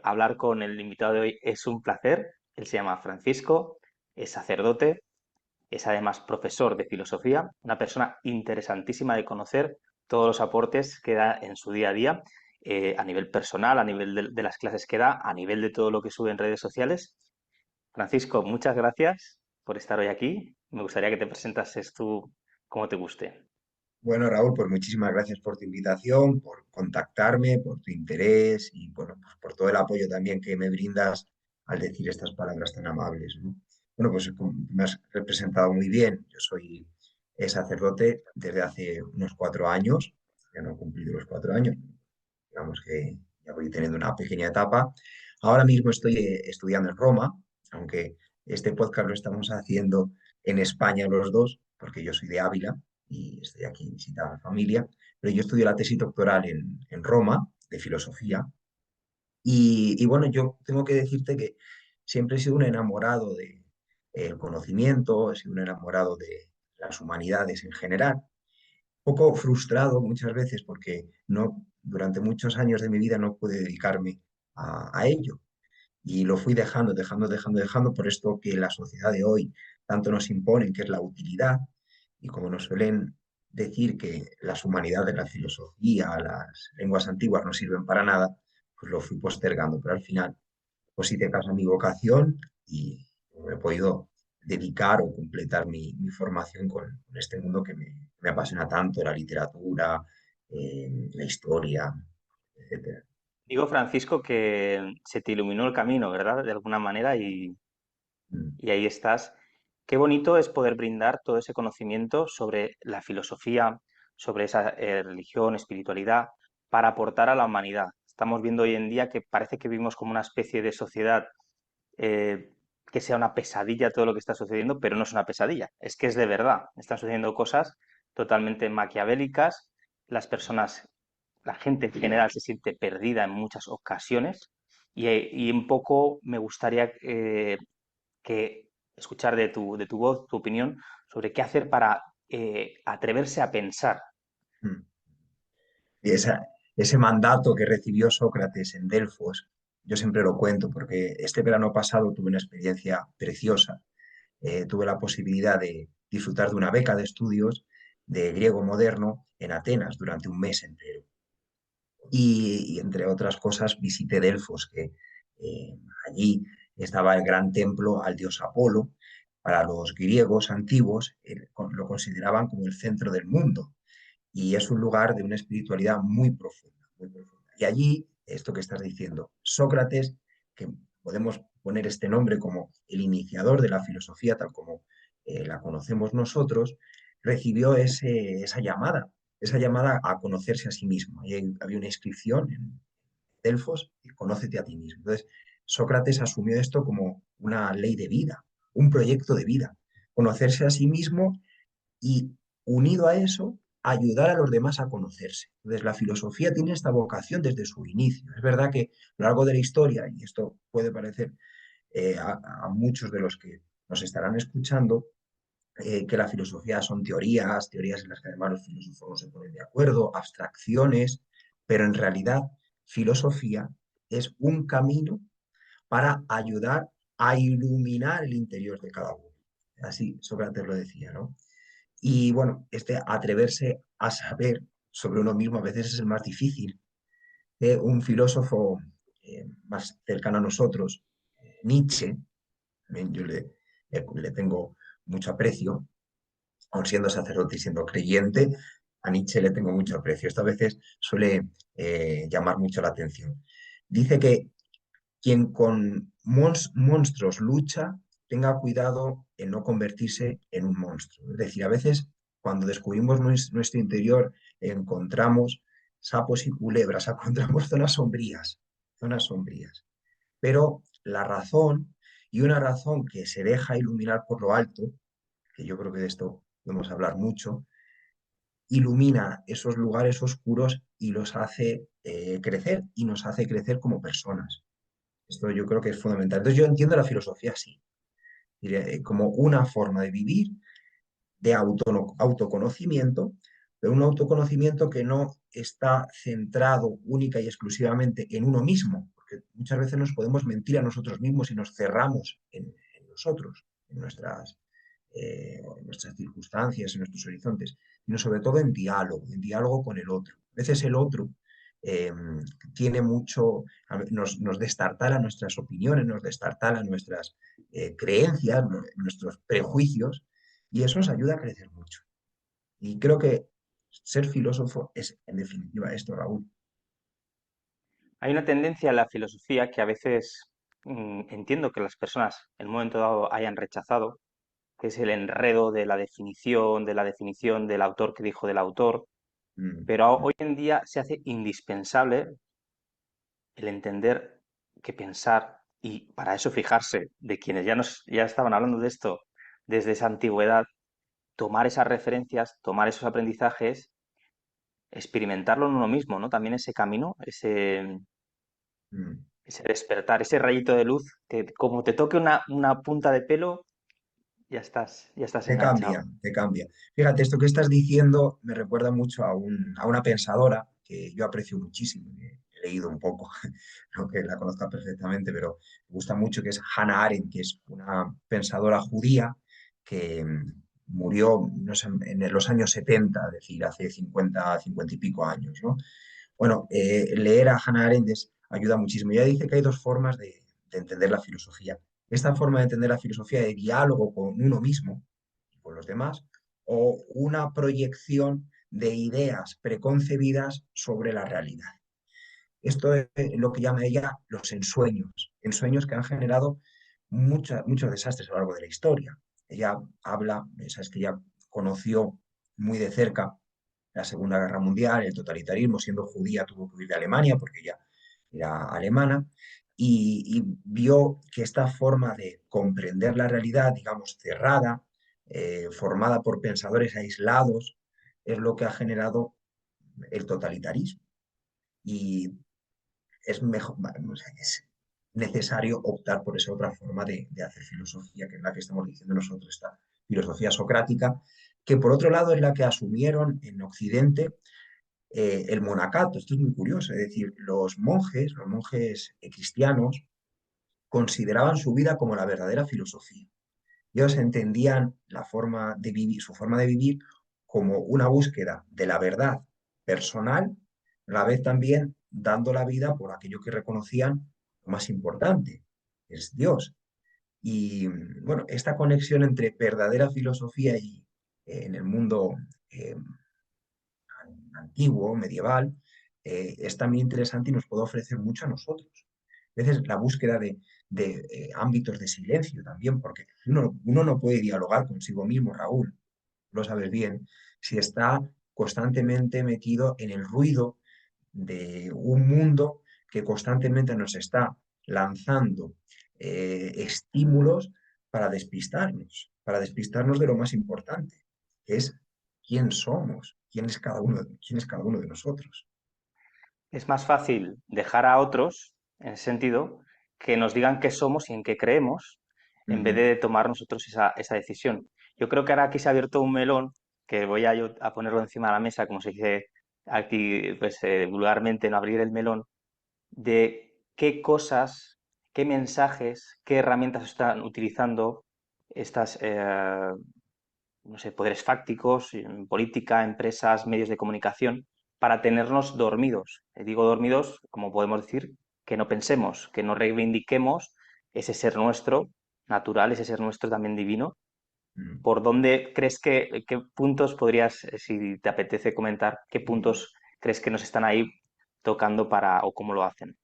Hablar con el invitado de hoy es un placer. Él se llama Francisco, es sacerdote, es además profesor de filosofía, una persona interesantísima de conocer todos los aportes que da en su día a día, a nivel personal, a nivel de las clases que da, a nivel de todo lo que sube en redes sociales. Francisco, muchas gracias por estar hoy aquí. Me gustaría que te presentases tú como te guste. Bueno, Raúl, pues muchísimas gracias por tu invitación, por contactarme, por tu interés y bueno, pues por todo el apoyo también que me brindas al decir estas palabras tan amables, ¿no? Bueno, pues como me has representado muy bien. Yo soy sacerdote desde hace unos 4 años, ya no he cumplido los 4 años, digamos que ya voy teniendo una pequeña etapa. Ahora mismo estoy estudiando en Roma, aunque este podcast lo estamos haciendo en España los dos, porque yo soy de Ávila y estoy aquí visitando a mi familia, pero yo estudio la tesis doctoral en Roma de filosofía y bueno, yo tengo que decirte que siempre he sido un enamorado de el conocimiento, he sido un enamorado de las humanidades en general, poco frustrado muchas veces porque no, durante muchos años de mi vida no pude dedicarme a ello. Y lo fui dejando por esto que la sociedad de hoy tanto nos impone, que es la utilidad. Y como nos suelen decir que las humanidades, la filosofía, las lenguas antiguas no sirven para nada, pues lo fui postergando. Pero al final, pues hice caso a mi vocación y me he podido dedicar o completar mi formación con este mundo que me apasiona tanto, la literatura, la historia, etcétera. Digo, Francisco, que se te iluminó el camino, ¿verdad? De alguna manera Mm. y ahí estás. Qué bonito es poder brindar todo ese conocimiento sobre la filosofía, sobre esa religión, espiritualidad, para aportar a la humanidad. Estamos viendo hoy en día que parece que vivimos como una especie de sociedad eh, que sea una pesadilla todo lo que está sucediendo, pero no es una pesadilla, es que es de verdad. Están sucediendo cosas totalmente maquiavélicas, las personas, la gente en general se siente perdida en muchas ocasiones y un poco me gustaría que escuchar de tu voz, tu opinión sobre qué hacer para atreverse a pensar. Mm. Y ese mandato que recibió Sócrates en Delfos, yo siempre lo cuento porque este verano pasado tuve una experiencia preciosa. Tuve la posibilidad de disfrutar de una beca de estudios de griego moderno en Atenas durante un mes entero. Y entre otras cosas visité Delfos, que allí estaba el gran templo al dios Apolo. Para los griegos antiguos lo consideraban como el centro del mundo y es un lugar de una espiritualidad muy profunda, muy profunda. Y allí, esto que estás diciendo, Sócrates, que podemos poner este nombre como el iniciador de la filosofía tal como la conocemos nosotros, recibió esa llamada a conocerse a sí mismo. Y había una inscripción en Delfos, conócete a ti mismo. Entonces, Sócrates asumió esto como una ley de vida, un proyecto de vida, conocerse a sí mismo y unido a eso, ayudar a los demás a conocerse. Entonces, la filosofía tiene esta vocación desde su inicio. Es verdad que a lo largo de la historia, y esto puede parecer a muchos de los que nos estarán escuchando, que la filosofía son teorías en las que además los filósofos no se ponen de acuerdo, abstracciones, pero en realidad filosofía es un camino para ayudar a iluminar el interior de cada uno. Así Sócrates lo decía, ¿no? Y bueno, este atreverse a saber sobre uno mismo a veces es el más difícil. Un filósofo más cercano a nosotros, Nietzsche, yo le tengo mucho aprecio, aun siendo sacerdote y siendo creyente, a Nietzsche le tengo mucho aprecio. Esto a veces suele llamar mucho la atención. Dice que quien con monstruos lucha, tenga cuidado en no convertirse en un monstruo. Es decir, a veces cuando descubrimos nuestro interior, encontramos sapos y culebras, encontramos zonas sombrías. Pero la razón, y una razón que se deja iluminar por lo alto, que yo creo que de esto podemos hablar mucho, ilumina esos lugares oscuros y los hace crecer y nos hace crecer como personas. Esto yo creo que es fundamental. Entonces yo entiendo la filosofía así, como una forma de vivir, de autoconocimiento, pero un autoconocimiento que no está centrado única y exclusivamente en uno mismo, porque muchas veces nos podemos mentir a nosotros mismos y nos cerramos en nosotros, en nuestras circunstancias, en nuestros horizontes, sino sobre todo en diálogo con el otro. A veces el otro eh, tiene mucho, nos destartala nuestras opiniones, nos destartala nuestras creencias, nuestros prejuicios, y eso nos ayuda a crecer mucho. Y creo que ser filósofo es, en definitiva, esto, Raúl. Hay una tendencia en la filosofía que a veces entiendo que las personas en un momento dado hayan rechazado, que es el enredo de la definición del autor que dijo del autor, Mm, pero hoy en día se hace indispensable el entender que pensar y para eso fijarse de quienes ya estaban hablando de esto desde esa antigüedad, tomar esas referencias, tomar esos aprendizajes, experimentarlo en uno mismo, ¿no? También ese camino, mm. ese despertar, ese rayito de luz, que como te toque una punta de pelo, ya estás Te enganchado. cambia, te cambia. Fíjate, esto que estás diciendo me recuerda mucho a una pensadora que yo aprecio muchísimo, que he leído un poco, no que la conozca perfectamente, pero me gusta mucho, que es Hannah Arendt, que es una pensadora judía que murió no sé, en los años 70, es decir, hace 50, 50 y pico años, ¿no? Bueno, leer a Hannah Arendt ayuda muchísimo. Ella dice que hay dos formas de entender la filosofía. Esta forma de entender la filosofía de diálogo con uno mismo y con los demás, o una proyección de ideas preconcebidas sobre la realidad. Esto es lo que llama ella los ensueños que han generado muchos desastres a lo largo de la historia. Ella habla, sabes que ella conoció muy de cerca la Segunda Guerra Mundial, el totalitarismo, siendo judía tuvo que huir de Alemania porque ella era alemana, y vio que esta forma de comprender la realidad, digamos, cerrada, formada por pensadores aislados, es lo que ha generado el totalitarismo. Y es mejor, o sea, es necesario optar por esa otra forma de hacer filosofía, que es la que estamos diciendo nosotros, esta filosofía socrática, que por otro lado es la que asumieron en Occidente el monacato. Esto es muy curioso, es decir, los monjes cristianos, consideraban su vida como la verdadera filosofía. Ellos entendían la forma de vivir, su forma de vivir como una búsqueda de la verdad personal, a la vez también dando la vida por aquello que reconocían lo más importante, que es Dios. Y bueno, esta conexión entre verdadera filosofía y en el mundo eh, antiguo, medieval, es también interesante y nos puede ofrecer mucho a nosotros. A veces la búsqueda de ámbitos de silencio también, porque uno no puede dialogar consigo mismo, Raúl, lo sabes bien, si está constantemente metido en el ruido de un mundo que constantemente nos está lanzando estímulos para despistarnos de lo más importante, que es quién somos, quién es cada uno de nosotros. Es más fácil dejar a otros, en ese sentido, que nos digan qué somos y en qué creemos, en vez Ujú, de tomar nosotros esa decisión. Yo creo que ahora aquí se ha abierto un melón, que voy a ponerlo encima de la mesa, como se dice aquí pues, vulgarmente, en abrir el melón, de qué cosas, qué mensajes, qué herramientas están utilizando estas, no sé, poderes fácticos, en política, empresas, medios de comunicación, para tenernos dormidos. Digo dormidos, como podemos decir, que no pensemos, que no reivindiquemos ese ser nuestro natural, ese ser nuestro también divino. ujú. ¿Por dónde crees qué puntos podrías, si te apetece comentar, qué puntos crees que nos están ahí tocando para, o cómo lo hacen?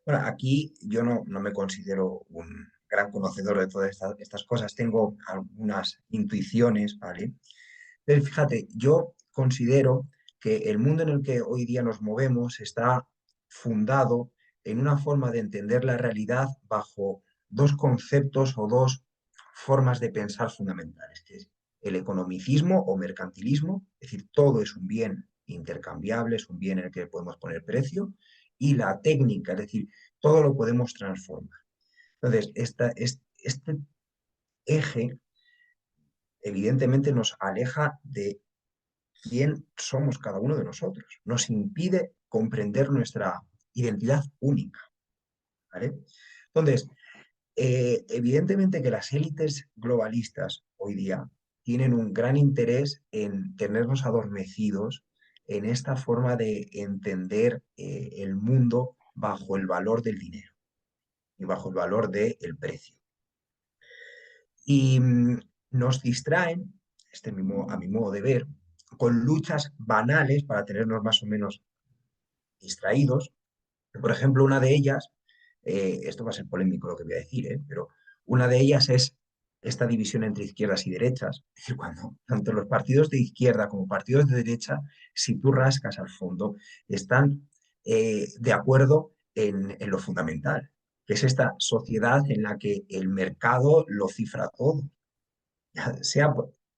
Bueno, aquí yo no me considero un gran conocedor de todas estas cosas, tengo algunas intuiciones, ¿vale? Pero fíjate, yo considero que el mundo en el que hoy día nos movemos está fundado en una forma de entender la realidad bajo dos conceptos o dos formas de pensar fundamentales, que es el economicismo o mercantilismo, es decir, todo es un bien intercambiable, es un bien en el que podemos poner precio, y la técnica, es decir, todo lo podemos transformar. Entonces, este eje evidentemente nos aleja de quién somos cada uno de nosotros. Nos impide comprender nuestra identidad única. ¿vale? Entonces, evidentemente que las élites globalistas hoy día tienen un gran interés en tenernos adormecidos en esta forma de entender el mundo bajo el valor del dinero y bajo el valor del precio. Y nos distraen, a mi modo de ver, con luchas banales para tenernos más o menos distraídos. Por ejemplo, una de ellas, esto va a ser polémico lo que voy a decir, pero una de ellas es esta división entre izquierdas y derechas. Es decir, cuando tanto los partidos de izquierda como partidos de derecha, si tú rascas al fondo, están de acuerdo en lo fundamental, que es esta sociedad en la que el mercado lo cifra todo. Sea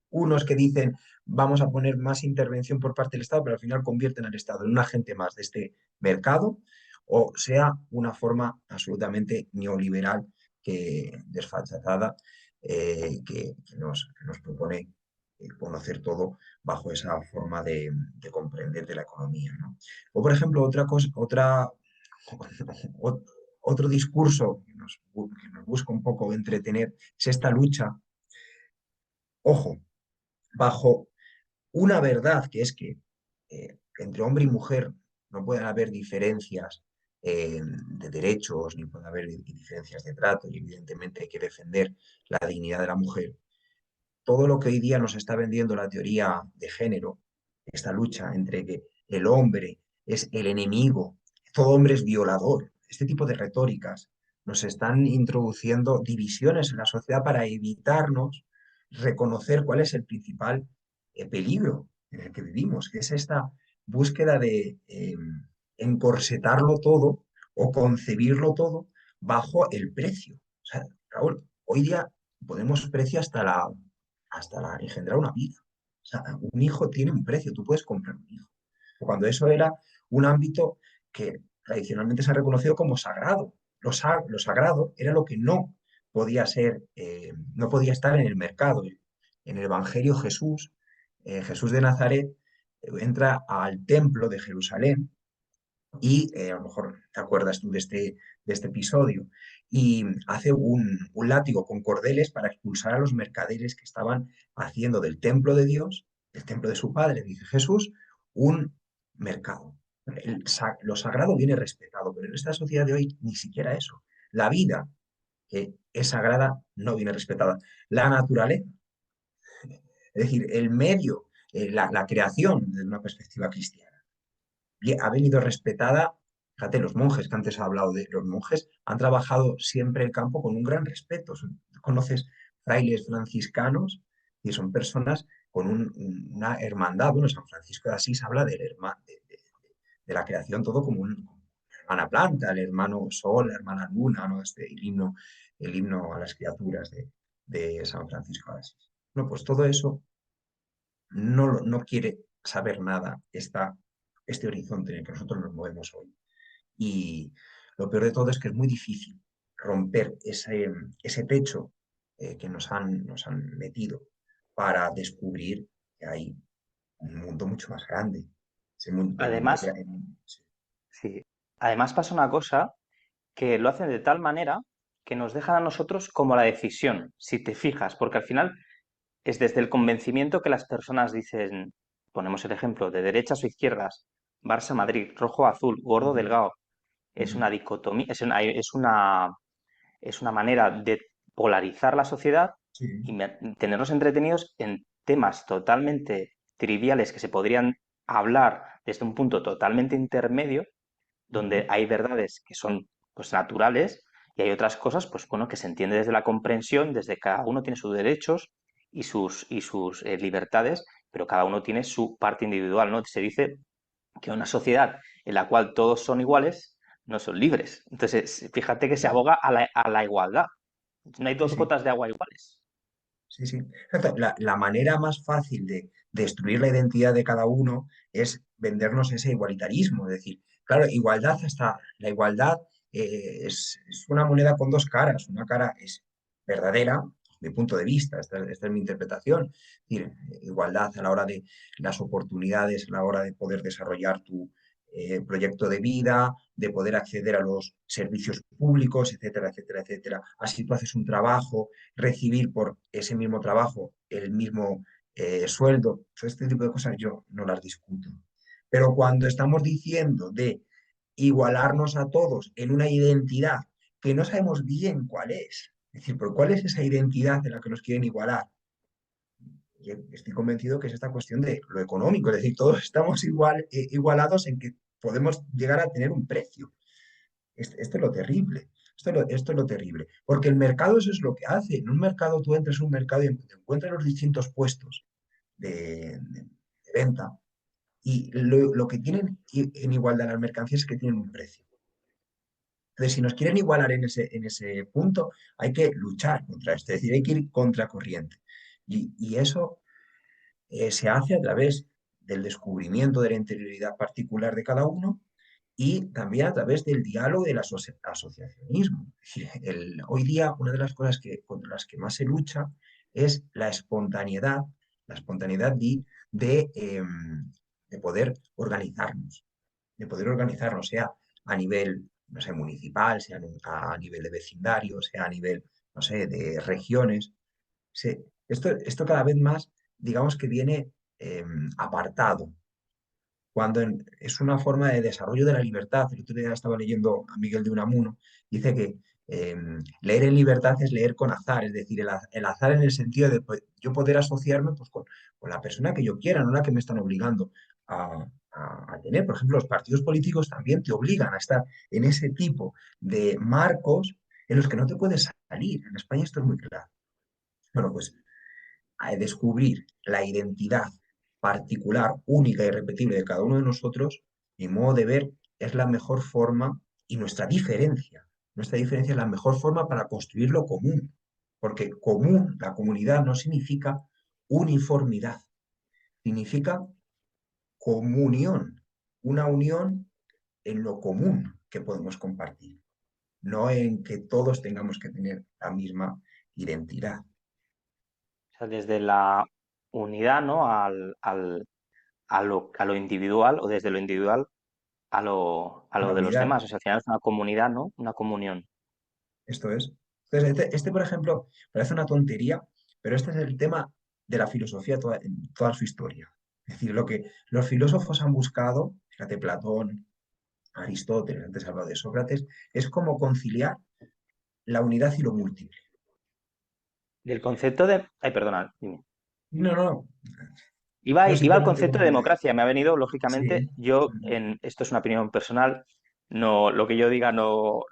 unos que dicen vamos a poner más intervención por parte del Estado, pero al final convierten al Estado en un agente más de este mercado, o sea una forma absolutamente neoliberal desfachada que nos propone conocer todo bajo esa forma de comprender de la economía, ¿no? O, por ejemplo, otra cosa, otro discurso que nos busca un poco entretener es esta lucha, ojo, bajo una verdad que es que entre hombre y mujer no pueden haber diferencias de derechos, ni puede haber diferencias de trato, y evidentemente hay que defender la dignidad de la mujer. Todo lo que hoy día nos está vendiendo la teoría de género, esta lucha entre que el hombre es el enemigo, todo hombre es violador, este tipo de retóricas nos están introduciendo divisiones en la sociedad para evitarnos reconocer cuál es el principal peligro en el que vivimos, que es esta búsqueda de encorsetarlo todo o concebirlo todo bajo el precio. O sea, Raúl, hoy día ponemos precio engendrar una vida. O sea, un hijo tiene un precio, tú puedes comprar un hijo. Cuando eso era un ámbito que tradicionalmente se ha reconocido como sagrado. Lo sagrado era lo que no podía ser, no podía estar en el mercado. En el Evangelio Jesús de Nazaret, entra al templo de Jerusalén y a lo mejor te acuerdas tú de este episodio, y hace un látigo con cordeles para expulsar a los mercaderes que estaban haciendo del templo de Dios, del templo de su Padre, dice Jesús, un mercado. Lo sagrado viene respetado, pero en esta sociedad de hoy ni siquiera eso. La vida que es sagrada no viene respetada. La naturaleza, es decir, el medio, la creación desde una perspectiva cristiana ha venido respetada. Fíjate, los monjes, que antes he hablado de los monjes, han trabajado siempre el campo con un gran respeto. Conoces frailes franciscanos y son personas con una hermandad. Bueno, San Francisco de Asís habla de la creación todo como una hermana planta, el hermano sol, la hermana luna, ¿no? El himno a las criaturas de San Francisco de Asís. No, pues todo eso no quiere saber nada este horizonte en el que nosotros nos movemos hoy. Y lo peor de todo es que es muy difícil romper ese techo que nos han metido para descubrir que hay un mundo mucho más grande. El mundo Además, sí, sí, además pasa una cosa que lo hacen de tal manera que nos dejan a nosotros como la decisión, si te fijas, porque al final es desde el convencimiento que las personas dicen, ponemos el ejemplo, de derechas o izquierdas, Barça-Madrid, rojo-azul, ujú, gordo-delgado, es ujú, una dicotomía, es una manera de polarizar la sociedad sí, y tenernos entretenidos en temas totalmente triviales que se podrían hablar desde un punto totalmente intermedio, donde ujú, hay verdades que son pues naturales y hay otras cosas pues bueno que se entiende desde la comprensión, desde cada uno tiene sus derechos y sus libertades, pero cada uno tiene su parte individual, ¿no? Se dice que una sociedad en la cual todos son iguales no son libres. Entonces, fíjate que se claro, aboga a la igualdad. No hay sí, dos sí. gotas de agua iguales. Sí, sí. Exacto. La manera más fácil de destruir la identidad de cada uno es vendernos ese igualitarismo. Es decir, claro, igualdad hasta la igualdad es una moneda con dos caras. Una cara es verdadera, mi punto de vista, esta es mi interpretación. Es decir, igualdad a la hora de las oportunidades, a la hora de poder desarrollar proyecto de vida, de poder acceder a los servicios públicos, etcétera, etcétera, etcétera. Así tú haces un trabajo, recibir por ese mismo trabajo el mismo sueldo. Todo este tipo de cosas yo no las discuto. Pero cuando estamos diciendo de igualarnos a todos en una identidad que no sabemos bien cuál es decir, ¿por cuál es esa identidad en la que nos quieren igualar? Y estoy convencido que es esta cuestión de lo económico, es decir, todos estamos igualados en que podemos llegar a tener un precio. Esto es lo terrible. Esto es lo terrible. Porque el mercado eso es lo que hace. En un mercado tú entras en un mercado y te encuentras los distintos puestos de venta y lo que tienen en igualdad las mercancías es que tienen un precio. Entonces, si nos quieren igualar en ese punto, hay que luchar contra esto, es decir, hay que ir contracorriente. Y eso se hace a través del descubrimiento de la interioridad particular de cada uno y también a través del diálogo y del asociacionismo. Es decir, hoy día una de las cosas contra las que más se lucha es la espontaneidad de poder organizarnos, sea a nivel, no sé, municipal, sea a nivel de vecindario, sea a nivel, no sé, de regiones. Esto cada vez más, digamos que viene apartado, cuando es una forma de desarrollo de la libertad. El otro día estaba leyendo a Miguel de Unamuno, dice que leer en libertad es leer con azar, es decir, el azar en el sentido de pues, yo poder asociarme pues, con la persona que yo quiera, no la que me están obligando a tener. Por ejemplo, los partidos políticos también te obligan a estar en ese tipo de marcos en los que no te puedes salir. En España esto es muy claro. Bueno, pues a descubrir la identidad particular, única y irrepetible de cada uno de nosotros, mi modo de ver, es la mejor forma y nuestra diferencia. Nuestra diferencia es la mejor forma para construir lo común, porque común, la comunidad no significa uniformidad, significa comunión, una unión en lo común que podemos compartir, no en que todos tengamos que tener la misma identidad. O sea, desde la unidad, ¿no? A lo individual o desde lo individual a A lo la de los unidad. demás. O sea, al final es una comunidad, ¿no? Una comunión. Esto es. Entonces, por ejemplo, parece una tontería, pero este es el tema de la filosofía en toda su historia. Es decir, lo que los filósofos han buscado, fíjate, Platón, Aristóteles, antes he hablado de Sócrates, es cómo conciliar la unidad y lo múltiple. Del concepto de... Ay, perdona, dime. No, no, no Iba al simplemente concepto de conciliar. democracia. Me ha venido, lógicamente, Sí. esto es una opinión personal, no, lo que yo diga no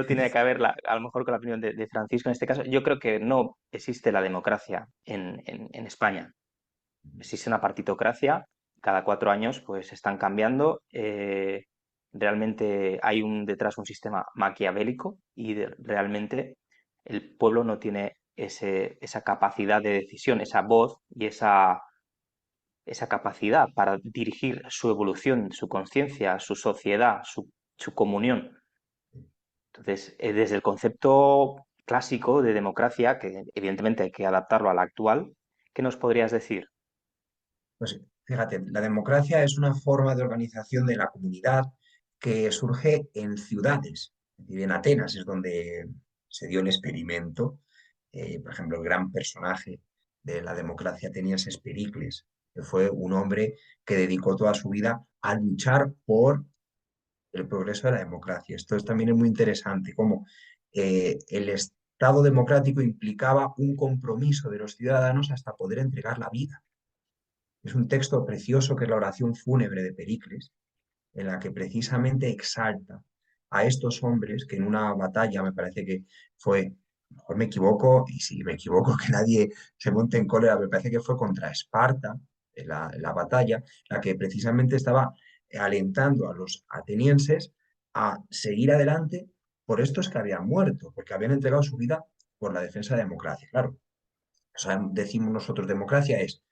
tiene que ver a lo mejor con la opinión de Francisco en este caso. Yo creo que no existe la democracia en España. Existe una partitocracia, cada 4 años pues están cambiando. Realmente hay detrás un sistema maquiavélico y realmente el pueblo no tiene esa capacidad de decisión, esa voz y esa capacidad para dirigir su evolución, su conciencia, su sociedad, su comunión. Entonces, desde el concepto clásico de democracia, que evidentemente hay que adaptarlo al actual, ¿qué nos podrías decir? Pues fíjate, la democracia es una forma de organización de la comunidad que surge en ciudades. Es decir, en Atenas es donde se dio el experimento. Por ejemplo, el gran personaje de la democracia ateniense es Pericles, que fue un hombre que dedicó toda su vida a luchar por el progreso de la democracia. También es muy interesante, cómo el Estado democrático implicaba un compromiso de los ciudadanos hasta poder entregar la vida. Es un texto precioso que es la oración fúnebre de Pericles, en la que precisamente exalta a estos hombres que en una batalla, me parece que fue, a lo mejor me equivoco, y si me equivoco que nadie se monte en cólera, me parece que fue contra Esparta, en la batalla, la que precisamente estaba alentando a los atenienses a seguir adelante por estos que habían muerto, porque habían entregado su vida por la defensa de la democracia. Claro, o sea, decimos nosotros democracia es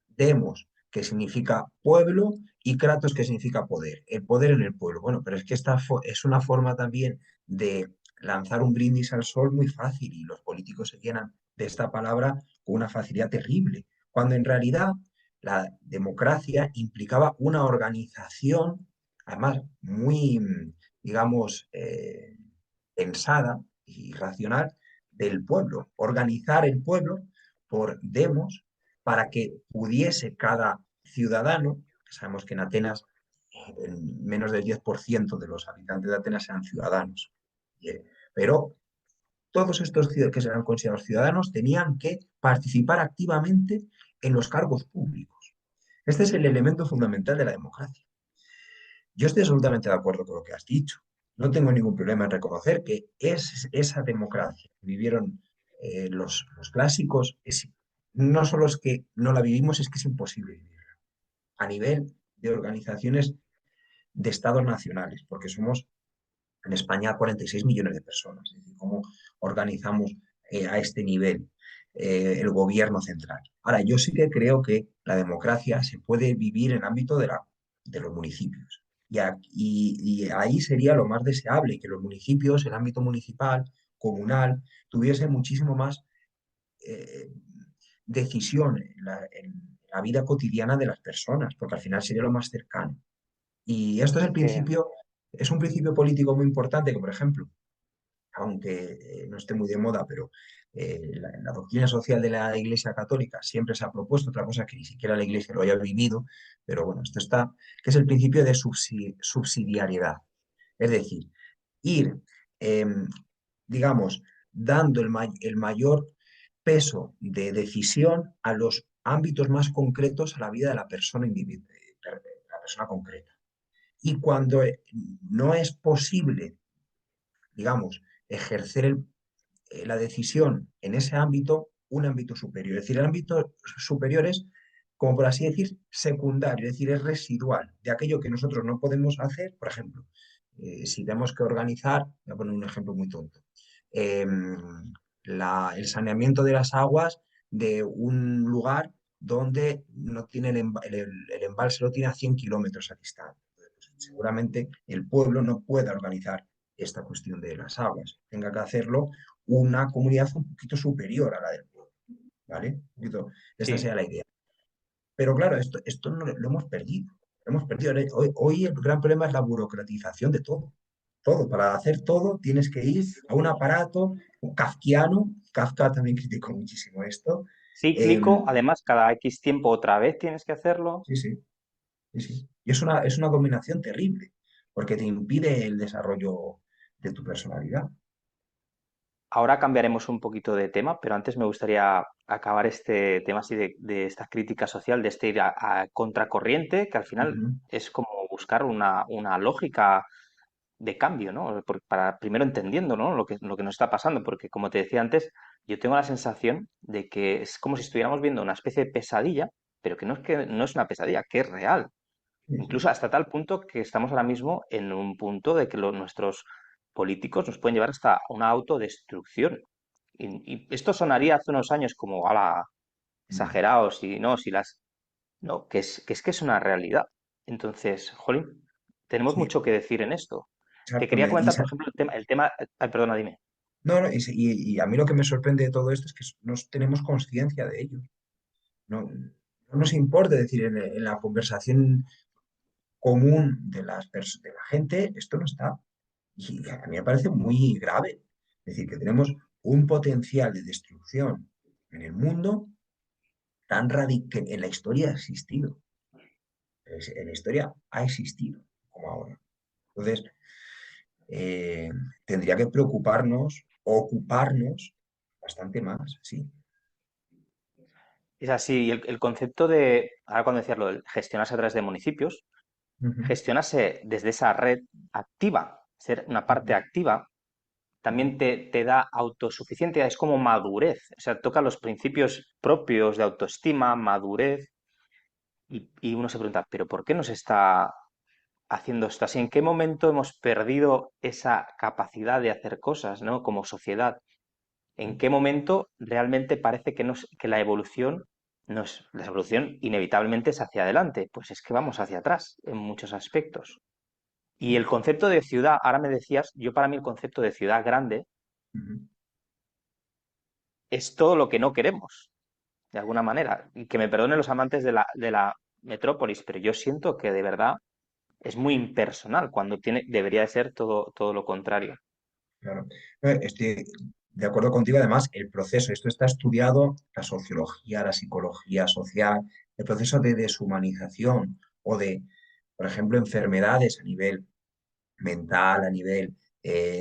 demos, que significa pueblo, y kratos, que significa poder. El poder en el pueblo. Bueno, pero es que esta es una forma también de lanzar un brindis al sol muy fácil y los políticos se llenan de esta palabra con una facilidad terrible, cuando en realidad la democracia implicaba una organización además muy, digamos, pensada y racional del pueblo, organizar el pueblo por demos para que pudiese cada ciudadano, que sabemos que en Atenas menos del 10% de los habitantes de Atenas eran ciudadanos, pero todos estos que eran considerados ciudadanos tenían que participar activamente en los cargos públicos. Este es el elemento fundamental de la democracia. Yo estoy absolutamente de acuerdo con lo que has dicho. No tengo ningún problema en reconocer que es esa democracia que vivieron los clásicos. No solo es que no la vivimos, es que es imposible vivirla a nivel de organizaciones de estados nacionales, porque somos en España 46 millones de personas. Es decir, cómo organizamos a este nivel el gobierno central. Ahora, yo sí que creo que la democracia se puede vivir en el ámbito de los municipios. Y ahí sería lo más deseable, que los municipios, el ámbito municipal, comunal, tuviesen muchísimo más eh, decisión en la vida cotidiana de las personas, porque al final sería lo más cercano. Y esto es Es el que, principio, es un principio político muy importante, que por ejemplo, aunque no esté muy de moda, pero la doctrina social de la Iglesia Católica siempre se ha propuesto, otra cosa que ni siquiera la Iglesia lo haya vivido, pero bueno, esto está, que es el principio de subsidiariedad. Es decir, ir, eh, digamos, dando el mayor peso de decisión a los ámbitos más concretos a la vida de la persona individual, la persona concreta. Y cuando no es posible, digamos, ejercer la decisión en ese ámbito, un ámbito superior. Es decir, el ámbito superior es, como por así decir, secundario, es decir, es residual de aquello que nosotros no podemos hacer. Por ejemplo, si tenemos que organizar, voy a poner un ejemplo muy tonto, eh, el saneamiento de las aguas de un lugar donde no tiene el embalse lo tiene a 100 kilómetros a distancia. Pues, seguramente el pueblo no pueda organizar esta cuestión de las aguas, tenga que hacerlo una comunidad un poquito superior a la del pueblo, ¿vale? Esta sí, sería la idea. Pero claro, esto no lo hemos perdido. Lo hemos perdido. Hoy el gran problema es la burocratización de todo. Todo, para hacer todo tienes que ir a un aparato un kafkiano. Kafka también criticó muchísimo esto. Eh, cíclico, además, cada X tiempo otra vez tienes que hacerlo. sí, sí, sí, sí. Y es una dominación terrible, porque te impide el desarrollo de tu personalidad. Ahora cambiaremos un poquito de tema, pero antes me gustaría acabar este tema así de esta crítica social, de este ir a contracorriente, que al final Ujú, es como buscar una lógica de cambio, ¿no? Para primero entendiendo, ¿no? Lo que nos está pasando, porque como te decía antes, yo tengo la sensación de que es como si estuviéramos viendo una especie de pesadilla, pero que no es una pesadilla, que es real. sí, sí. Incluso hasta tal punto que estamos ahora mismo en un punto de que nuestros políticos nos pueden llevar hasta una autodestrucción. Y esto sonaría hace unos años como, ala, No. exagerado, si no, si las... No, que es una realidad. Entonces, jolín, tenemos Sí, mucho que decir en esto. Te exacto. quería comentar, por ejemplo, ay, perdona, dime. No, no, y a mí lo que me sorprende de todo esto es que no tenemos conciencia de ello. No, no nos importa, es decir, en la conversación común de la gente, esto no está. Y a mí me parece muy grave. Es decir, que tenemos un potencial de destrucción en el mundo tan radical que en la historia ha existido. En la historia ha existido como ahora. Entonces, eh, tendría que preocuparnos, ocuparnos bastante más, sí. Es así, y el concepto de, ahora cuando decías lo de gestionarse a través de municipios, Ujú, gestionarse desde esa red activa, ser una parte ujú, activa, ujú. también te da autosuficiencia, es como madurez, o sea, toca los principios propios de autoestima, madurez, y uno se pregunta, ¿pero por qué nos está haciendo esto así? ¿En qué momento hemos perdido esa capacidad de hacer cosas, ¿no? Como sociedad. ¿En qué momento realmente parece que la evolución la evolución inevitablemente es hacia adelante? Pues es que vamos hacia atrás en muchos aspectos. Y el concepto de ciudad, ahora me decías, yo para mí el concepto de ciudad grande Ujú. es todo lo que no queremos, de alguna manera. Y que me perdonen los amantes de la metrópolis, pero yo siento que de verdad es muy impersonal, cuando debería de ser todo lo contrario. Claro. Estoy de acuerdo contigo, además, el proceso, esto está estudiado, la sociología, la psicología social, el proceso de deshumanización o de, por ejemplo, enfermedades a nivel mental, a nivel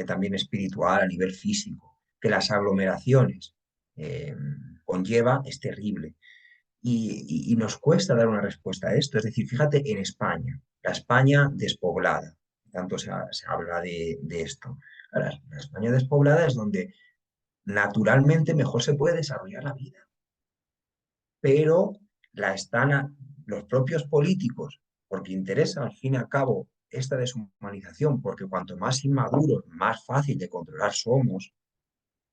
también espiritual, a nivel físico, que las aglomeraciones eh, conlleva, es terrible. Y nos cuesta dar una respuesta a esto. Es decir, fíjate en España, la España despoblada, tanto se habla de esto. Ahora, la España despoblada es donde naturalmente mejor se puede desarrollar la vida, pero la están los propios políticos, porque interesa al fin y al cabo esta deshumanización, porque cuanto más inmaduros, más fácil de controlar somos.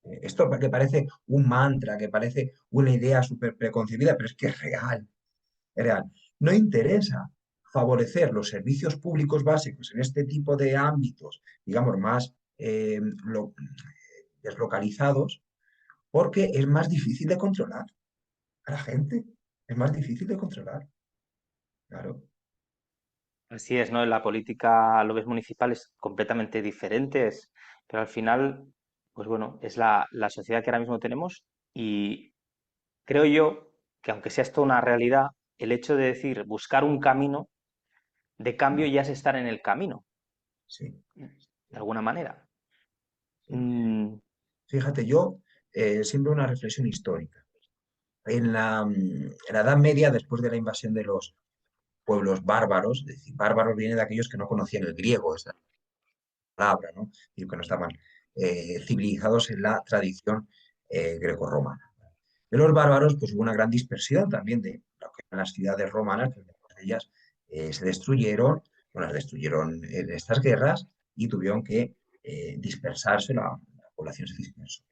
Esto que parece un mantra, que parece una idea súper preconcebida, pero es que es real, es real. No interesa favorecer los servicios públicos básicos en este tipo de ámbitos, digamos, más deslocalizados, porque es más difícil de controlar a la gente. Es más difícil de controlar, claro. Así es, ¿no? En la política, lo ves municipal, es completamente diferente, pero al final, pues bueno, es la sociedad que ahora mismo tenemos y creo yo que aunque sea esto una realidad, el hecho de decir buscar un camino de cambio ya es estar en el camino, Sí, de alguna manera. sí. Mm, Fíjate, yo siempre una reflexión histórica. En la Edad Media, después de la invasión de los pueblos bárbaros, es decir, bárbaros viene de aquellos que no conocían el griego, esa palabra, ¿no? Y que no estaban civilizados en la tradición grecorromana. De los bárbaros, pues hubo una gran dispersión también de lo que eran las ciudades romanas, que muchas de ellas se destruyeron, o las destruyeron en estas guerras y tuvieron que dispersarse, la población se dispersó.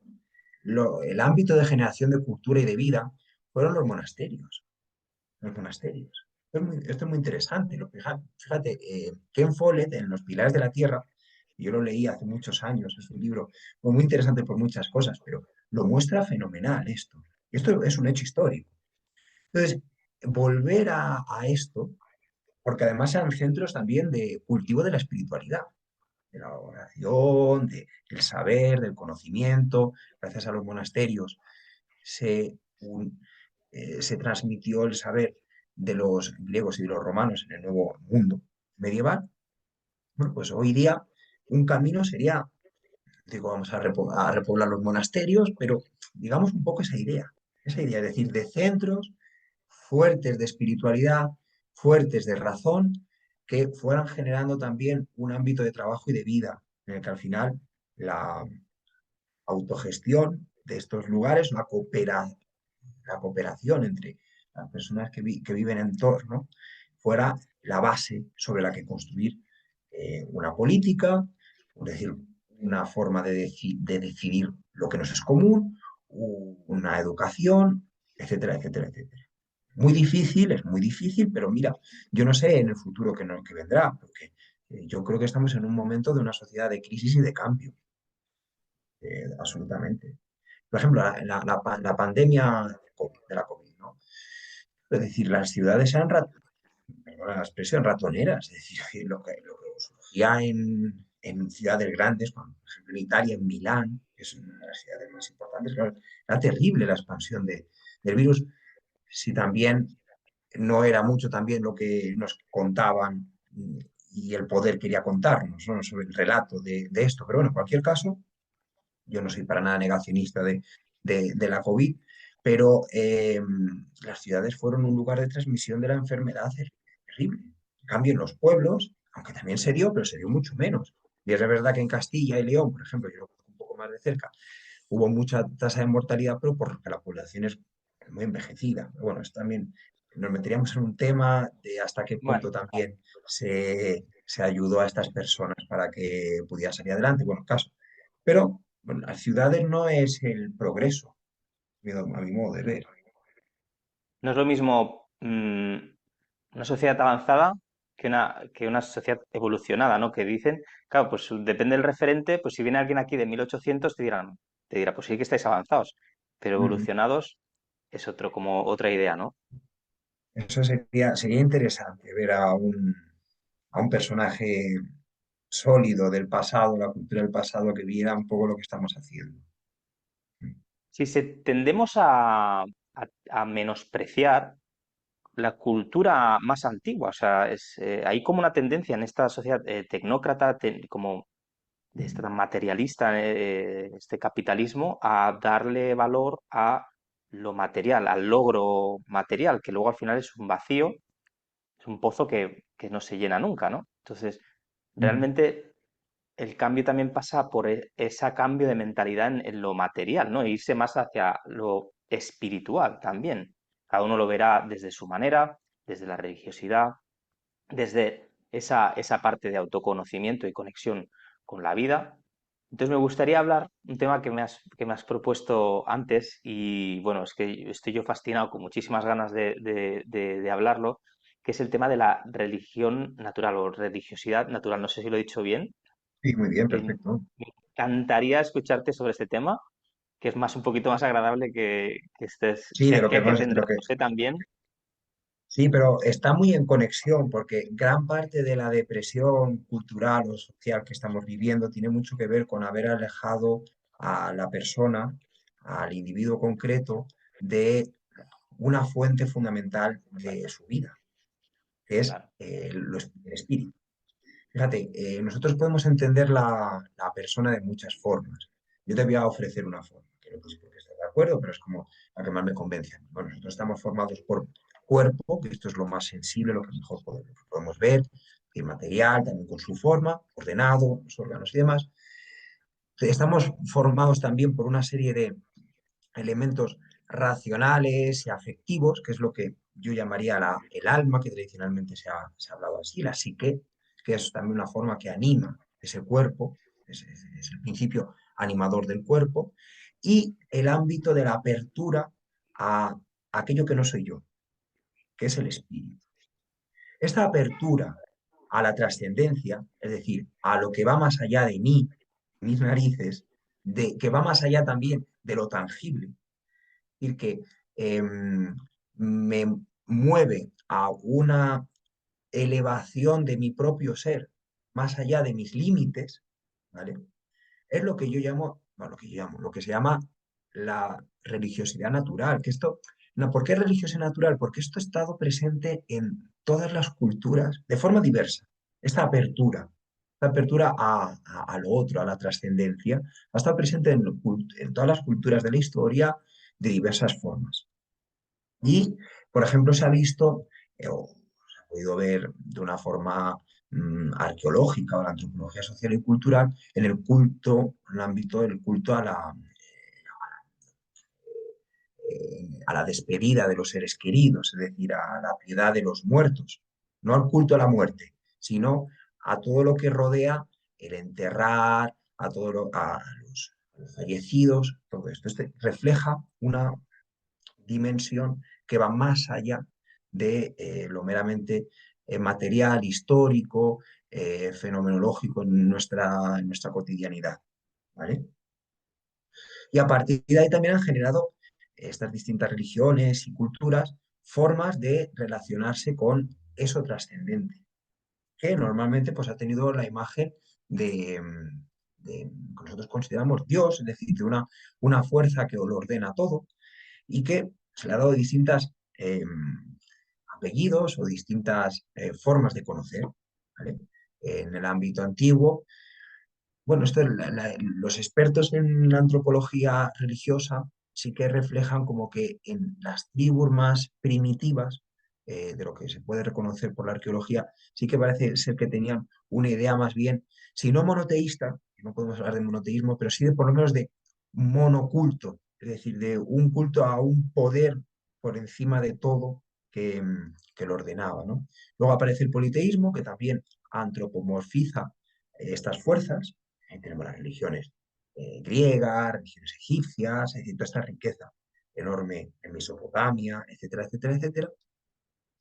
El ámbito de generación de cultura y de vida fueron los monasterios. Los monasterios. Esto es muy interesante. Fíjate, Ken Follett en Los Pilares de la Tierra, yo lo leí hace muchos años, es un libro muy interesante por muchas cosas, pero lo muestra fenomenal esto. Esto es un hecho histórico. Entonces, volver a esto, porque además eran centros también de cultivo de la espiritualidad, de la oración, del saber, del conocimiento, gracias a los monasterios se, se transmitió el saber de los griegos y de los romanos en el nuevo mundo medieval. Bueno, pues hoy día un camino sería, digo, vamos a repoblar los monasterios, pero digamos un poco esa idea, es decir, de centros fuertes de espiritualidad, fuertes de razón, que fueran generando también un ámbito de trabajo y de vida, en el que al final la autogestión de estos lugares, la cooperación entre las personas que viven en torno, fuera la base sobre la que construir una política, es decir, una forma de decidir lo que nos es común, una educación, etcétera, etcétera, etcétera. Muy difícil, es muy difícil, pero mira, yo no sé en el futuro que vendrá, porque yo creo que estamos en un momento de una sociedad de crisis y de cambio, absolutamente. Por ejemplo, la pandemia de la COVID, ¿no? Es decir, las ciudades eran, perdona la expresión, ratoneras. Es decir, lo que surgía en ciudades grandes, como por ejemplo en Italia, en Milán, que es una de las ciudades más importantes, claro, era terrible la expansión del virus. Si también no era mucho también lo que nos contaban y el poder quería contarnos, ¿no? Sobre el relato de esto. Pero bueno, en cualquier caso, yo no soy para nada negacionista de la COVID, pero las ciudades fueron un lugar de transmisión de la enfermedad terrible. En cambio, en los pueblos, aunque también se dio, pero se dio mucho menos. Y es verdad que en Castilla y León, por ejemplo, yo lo conozco un poco más de cerca, hubo mucha tasa de mortalidad, pero porque la población es muy envejecida. Pero bueno, es también nos meteríamos en un tema de hasta qué bueno, punto también se ayudó a estas personas para que pudieran salir adelante. Bueno, caso. Pero bueno, las ciudades no es el progreso, a mi modo de ver. no es lo mismo una sociedad avanzada que una sociedad evolucionada, ¿no? Que dicen, claro, pues depende del referente, pues si viene alguien aquí de 1800 te dirá, pues sí que estáis avanzados, pero Ujú. evolucionados es como otra idea, ¿no? Eso sería interesante ver a un, a un personaje sólido del pasado, la cultura del pasado, que viera un poco lo que estamos haciendo. Si tendemos a menospreciar la cultura más antigua, o sea, hay como una tendencia en esta sociedad tecnócrata, como de esta tan materialista, este capitalismo, a darle valor a lo material, al logro material, que luego al final es un vacío, es un pozo que no se llena nunca, ¿no? Entonces, Mm. realmente el cambio también pasa por ese cambio de mentalidad en lo material, ¿no? E irse más hacia lo espiritual también. Cada uno lo verá desde su manera, desde la religiosidad, desde esa parte de autoconocimiento y conexión con la vida. Entonces me gustaría hablar un tema que me has propuesto antes y bueno, es que estoy yo fascinado con muchísimas ganas de hablarlo, que es el tema de la religión natural o religiosidad natural. No sé si lo he dicho bien. Sí, muy bien, Eh, perfecto. Me encantaría escucharte sobre este tema, que es más un poquito más agradable que estés Sí, de lo que que hemos, tendremos también. sí, pero está muy en conexión porque gran parte de la depresión cultural o social que estamos viviendo tiene mucho que ver con haber alejado a la persona, al individuo concreto, de una fuente fundamental de su vida, que es Claro, el espíritu. Fíjate, nosotros podemos entender la persona de muchas formas. Yo te voy a ofrecer una forma, que no sé por qué estás de acuerdo, pero es como la que más me convence a mí. Bueno, nosotros estamos formados por cuerpo, que esto es lo más sensible, lo que mejor podemos ver, el material, también con su forma, ordenado, los órganos y demás. Estamos formados también por una serie de elementos racionales y afectivos, que es lo que yo llamaría el alma, que tradicionalmente se ha hablado así, la psique, que es también una forma que anima ese cuerpo, es el principio animador del cuerpo, y el ámbito de la apertura a aquello que no soy yo, que es el espíritu. Esta apertura a la trascendencia, es decir, a lo que va más allá de mí, mis narices, que va más allá también de lo tangible, decir, que me mueve a una elevación de mi propio ser, más allá de mis límites, ¿vale? Es lo que yo llamo, bueno, lo que se llama la religiosidad natural. Que esto, no, ¿por qué religiosidad natural? Porque esto ha estado presente en todas las culturas de forma diversa. Esta apertura a lo otro, a la trascendencia, ha estado presente en todas las culturas de la historia de diversas formas. Y, por ejemplo, se ha visto, o se ha podido ver de una forma arqueológica o la antropología social y cultural en el culto, en el ámbito del culto a la despedida de los seres queridos, es decir, a la piedad de los muertos, no al culto a la muerte, sino a todo lo que rodea el enterrar, a los fallecidos, todo esto. Este refleja una dimensión que va más allá de lo meramente material, histórico, fenomenológico en nuestra cotidianidad. ¿Vale? Y a partir de ahí también han generado estas distintas religiones y culturas formas de relacionarse con eso trascendente, que normalmente pues, ha tenido la imagen de que nosotros consideramos Dios, es decir, de una fuerza que lo ordena todo y que se le ha dado distintas apellidos o distintas formas de conocer. ¿Vale? En el ámbito antiguo, bueno, los expertos en la antropología religiosa sí que reflejan como que en las tribus más primitivas, de lo que se puede reconocer por la arqueología, sí que parece ser que tenían una idea más bien, si no monoteísta, no podemos hablar de monoteísmo, pero sí de por lo menos de monoculto, es decir, de un culto a un poder por encima de todo que lo ordenaba, ¿no? Luego aparece el politeísmo, que también antropomorfiza estas fuerzas. Ahí tenemos las religiones griegas, religiones egipcias, es decir, toda esta riqueza enorme en Mesopotamia, etcétera, etcétera, etcétera.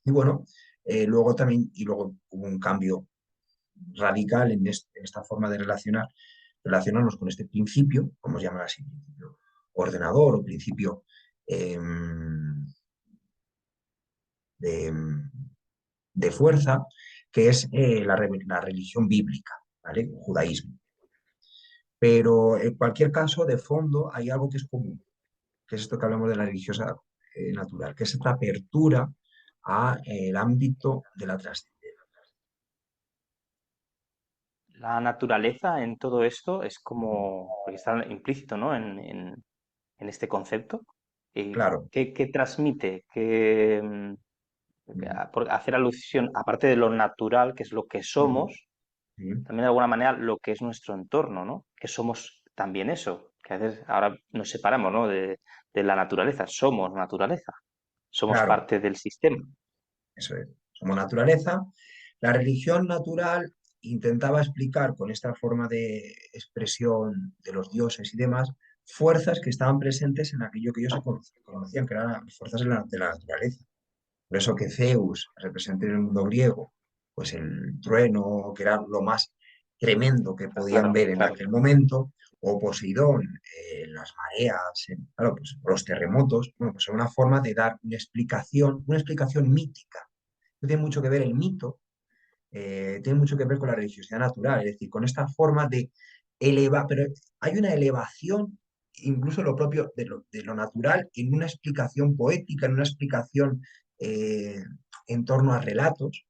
Y bueno, luego también, y luego hubo un cambio radical en esta forma de relacionarnos con este principio, como se llama así, principio ordenador o principio eh, de, de fuerza, que es la religión bíblica, ¿vale? El judaísmo. Pero en cualquier caso, de fondo, hay algo que es común, que es esto que hablamos de la religiosa natural, que es esta apertura al ámbito de la trascendencia. La naturaleza en todo esto es como, porque está implícito, ¿no? En este concepto. Claro. ¿Qué transmite? Ujú. Por hacer alusión, aparte de lo natural, que es lo que Ujú. somos, Sí. también de alguna manera lo que es nuestro entorno, ¿no? Que somos también eso, que a veces ahora nos separamos, ¿no? De la naturaleza, somos naturaleza, somos Claro, parte del sistema. eso es. Somos naturaleza. La religión natural intentaba explicar con esta forma de expresión de los dioses y demás fuerzas que estaban presentes en aquello que ellos se conocían, que eran las fuerzas de la naturaleza. Por eso que Zeus representa en el mundo griego, pues el trueno, que era lo más tremendo que podían Claro, ver en claro. aquel momento, o Poseidón, las mareas, claro, pues los terremotos, bueno, pues es una forma de dar una explicación mítica. No tiene mucho que ver el mito, tiene mucho que ver con la religiosidad natural, es decir, con esta forma de elevar, pero hay una elevación, incluso lo propio de lo natural, en una explicación poética, en una explicación eh, en torno a relatos,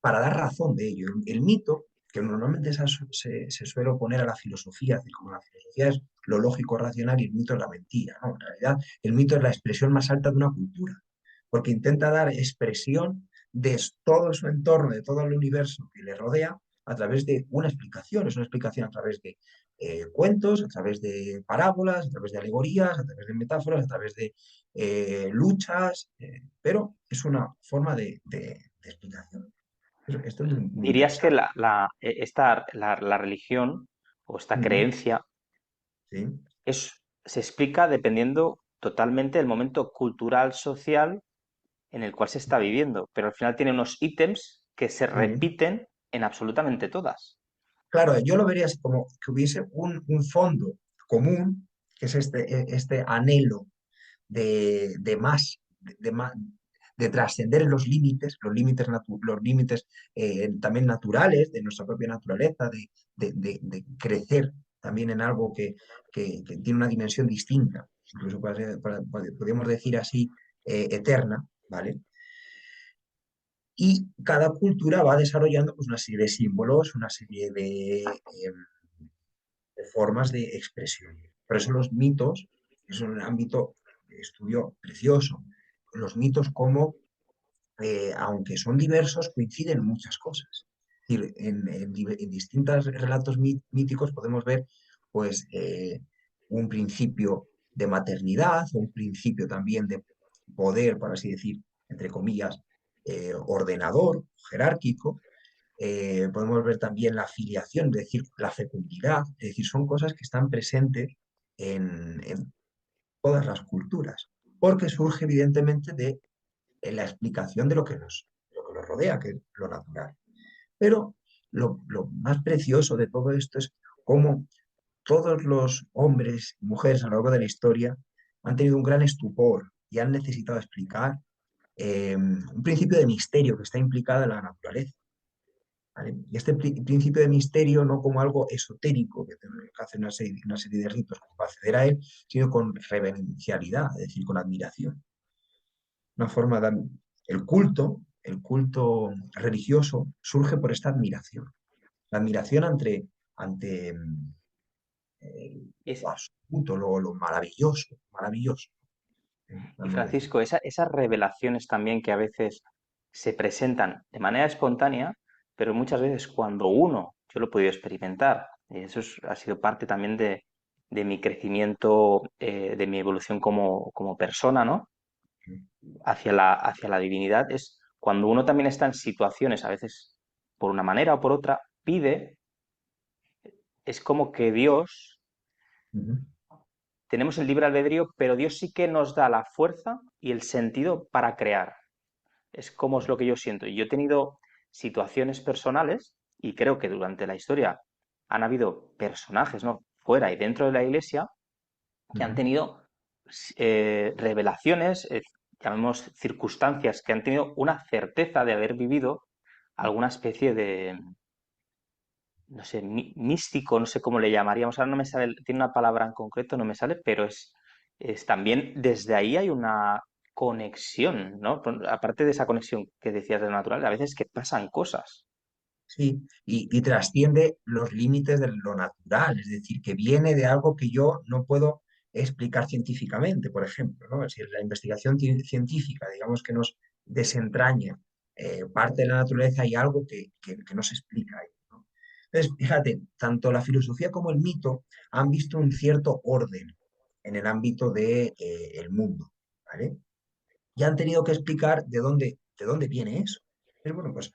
para dar razón de ello. El mito, que normalmente se suele oponer a la filosofía, es decir, como la filosofía es lo lógico racional y el mito es la mentira, ¿no? En realidad, el mito es la expresión más alta de una cultura, porque intenta dar expresión de todo su entorno, de todo el universo que le rodea, a través de una explicación. Es una explicación a través de cuentos, a través de parábolas, a través de alegorías, a través de metáforas, a través de luchas, pero es una forma de explicación. Esto es muy, muy ¿Dirías que interesante. la religión o esta Ujú. creencia Sí. se explica dependiendo totalmente del momento cultural, social en el cual se está viviendo, pero al final tiene unos ítems que se Ujú. repiten en absolutamente todas. Claro, yo lo vería así como que hubiese un fondo común, que es este anhelo de más, de trascender los límites también naturales de nuestra propia naturaleza, de crecer también en algo que tiene una dimensión distinta, incluso podríamos decir así, eterna, ¿vale? Y cada cultura va desarrollando pues, una serie de símbolos, una serie de formas de expresión. Por eso los mitos es un ámbito de estudio precioso. Los mitos como, aunque son diversos, coinciden en muchas cosas. Es decir, en distintos relatos míticos podemos ver pues, un principio de maternidad o un principio también de poder, por así decir, entre comillas, ordenador, jerárquico. Podemos ver también la filiación, es decir, la fecundidad, es decir, son cosas que están presentes en todas las culturas, porque surge evidentemente de la explicación de lo que nos rodea, que es lo natural. Pero lo más precioso de todo esto es cómo todos los hombres y mujeres a lo largo de la historia han tenido un gran estupor y han necesitado explicar un principio de misterio que está implicado en la naturaleza. ¿Vale? Y este principio de misterio no como algo esotérico, que tenemos que hacer una serie de ritos para acceder a él, sino con reverencialidad, es decir, con admiración. Una forma de... el culto religioso surge por esta admiración. La admiración ante Es, lo absoluto, lo maravilloso, maravilloso. y Podemos decir. Francisco, esas revelaciones también que a veces se presentan de manera espontánea, pero muchas veces cuando uno, yo lo he podido experimentar, y eso ha sido parte también de mi crecimiento, de mi evolución como persona, ¿no? Hacia la divinidad, es cuando uno también está en situaciones, a veces por una manera o por otra, pide, es como que Dios, Ujú. tenemos el libre albedrío, pero Dios sí que nos da la fuerza y el sentido para crear. Es como es lo que yo siento. Y yo he tenido situaciones personales y creo que durante la historia han habido personajes, ¿no? Fuera y dentro de la iglesia que han Ujú. tenido revelaciones, llamemos circunstancias, que han tenido una certeza de haber vivido alguna especie de, no sé, místico, no sé cómo le llamaríamos, ahora no me sale, tiene una palabra en concreto, no me sale, pero es también desde ahí hay una conexión, ¿no? Aparte de esa conexión que decías de lo natural, a veces que pasan cosas. Sí, y trasciende los límites de lo natural, es decir, que viene de algo que yo no puedo explicar científicamente, por ejemplo, ¿no? Si la investigación científica, digamos que nos desentraña parte de la naturaleza, hay algo que no se explica ahí, ¿no? Entonces, fíjate, tanto la filosofía como el mito han visto un cierto orden en el ámbito del el mundo, ¿vale? Y han tenido que explicar de dónde viene eso. Pero bueno, pues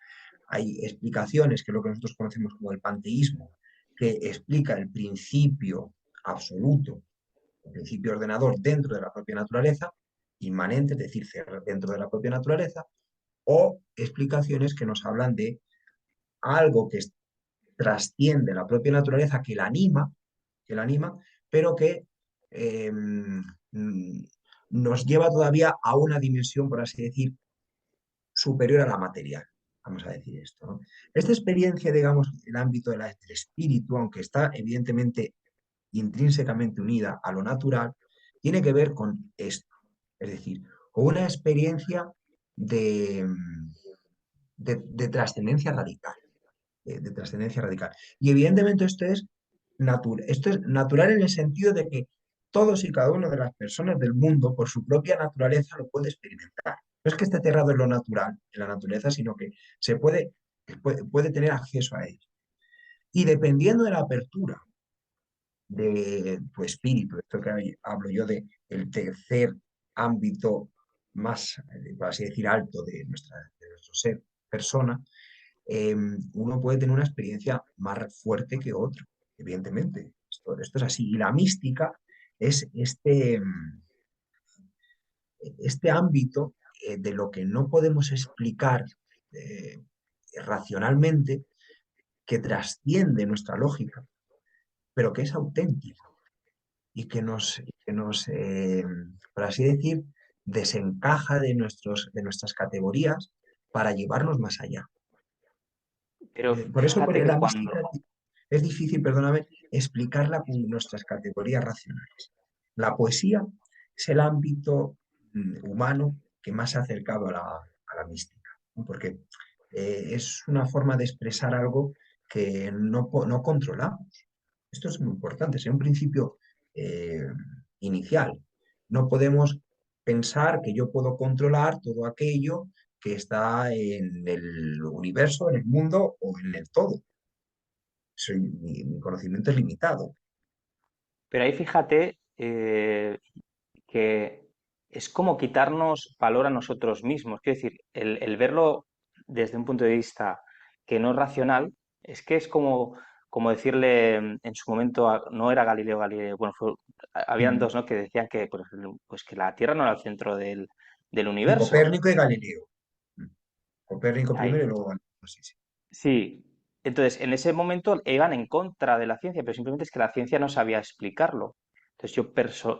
hay explicaciones, que es lo que nosotros conocemos como el panteísmo, que explica el principio absoluto, el principio ordenador dentro de la propia naturaleza, inmanente, es decir, dentro de la propia naturaleza, o explicaciones que nos hablan de algo que trasciende la propia naturaleza, que la anima, pero que eh, nos lleva todavía a una dimensión, por así decir, superior a la material. Vamos a decir esto, ¿no? Esta experiencia, digamos, en el ámbito del espíritu, aunque está evidentemente intrínsecamente unida a lo natural, tiene que ver con esto. Es decir, con una experiencia de, de trascendencia radical. De trascendencia radical. Y evidentemente esto es natural en el sentido de que todos y cada una de las personas del mundo, por su propia naturaleza, lo puede experimentar. No es que esté cerrado en lo natural, en la naturaleza, sino que se puede tener acceso a ello. Y dependiendo de la apertura de tu espíritu, esto que hablo yo de el tercer ámbito más, por así decir, alto de nuestro ser persona, uno puede tener una experiencia más fuerte que otro, evidentemente. Esto es así. Y la mística es este ámbito de lo que no podemos explicar eh, racionalmente, que trasciende nuestra lógica, pero que es auténtico y que nos por así decir, desencaja de nuestras categorías para llevarnos más allá. Pero Por eso fíjate que la cuando, mística es difícil, perdóname, explicarla con nuestras categorías racionales. La poesía es el ámbito humano que más se ha acercado a la mística, ¿no? Porque es una forma de expresar algo que no controlamos. Esto es muy importante, es un principio eh, inicial. No podemos pensar que yo puedo controlar todo aquello que está en el universo, en el mundo o en el todo. Mi conocimiento es limitado. pero ahí fíjate que es como quitarnos valor a nosotros mismos. Quiero decir, el verlo desde un punto de vista que no es racional, es que es como decirle en su momento, no era Galileo Galilei, bueno, habían Mm. dos, ¿no? Que decían que, pues que la Tierra no era el centro del Y universo. Copérnico y Galileo. Mm. Copérnico Ahí, primero y luego Galileo. Sí, sí. sí. Entonces, en ese momento iban en contra de la ciencia, pero simplemente es que la ciencia no sabía explicarlo. Entonces, yo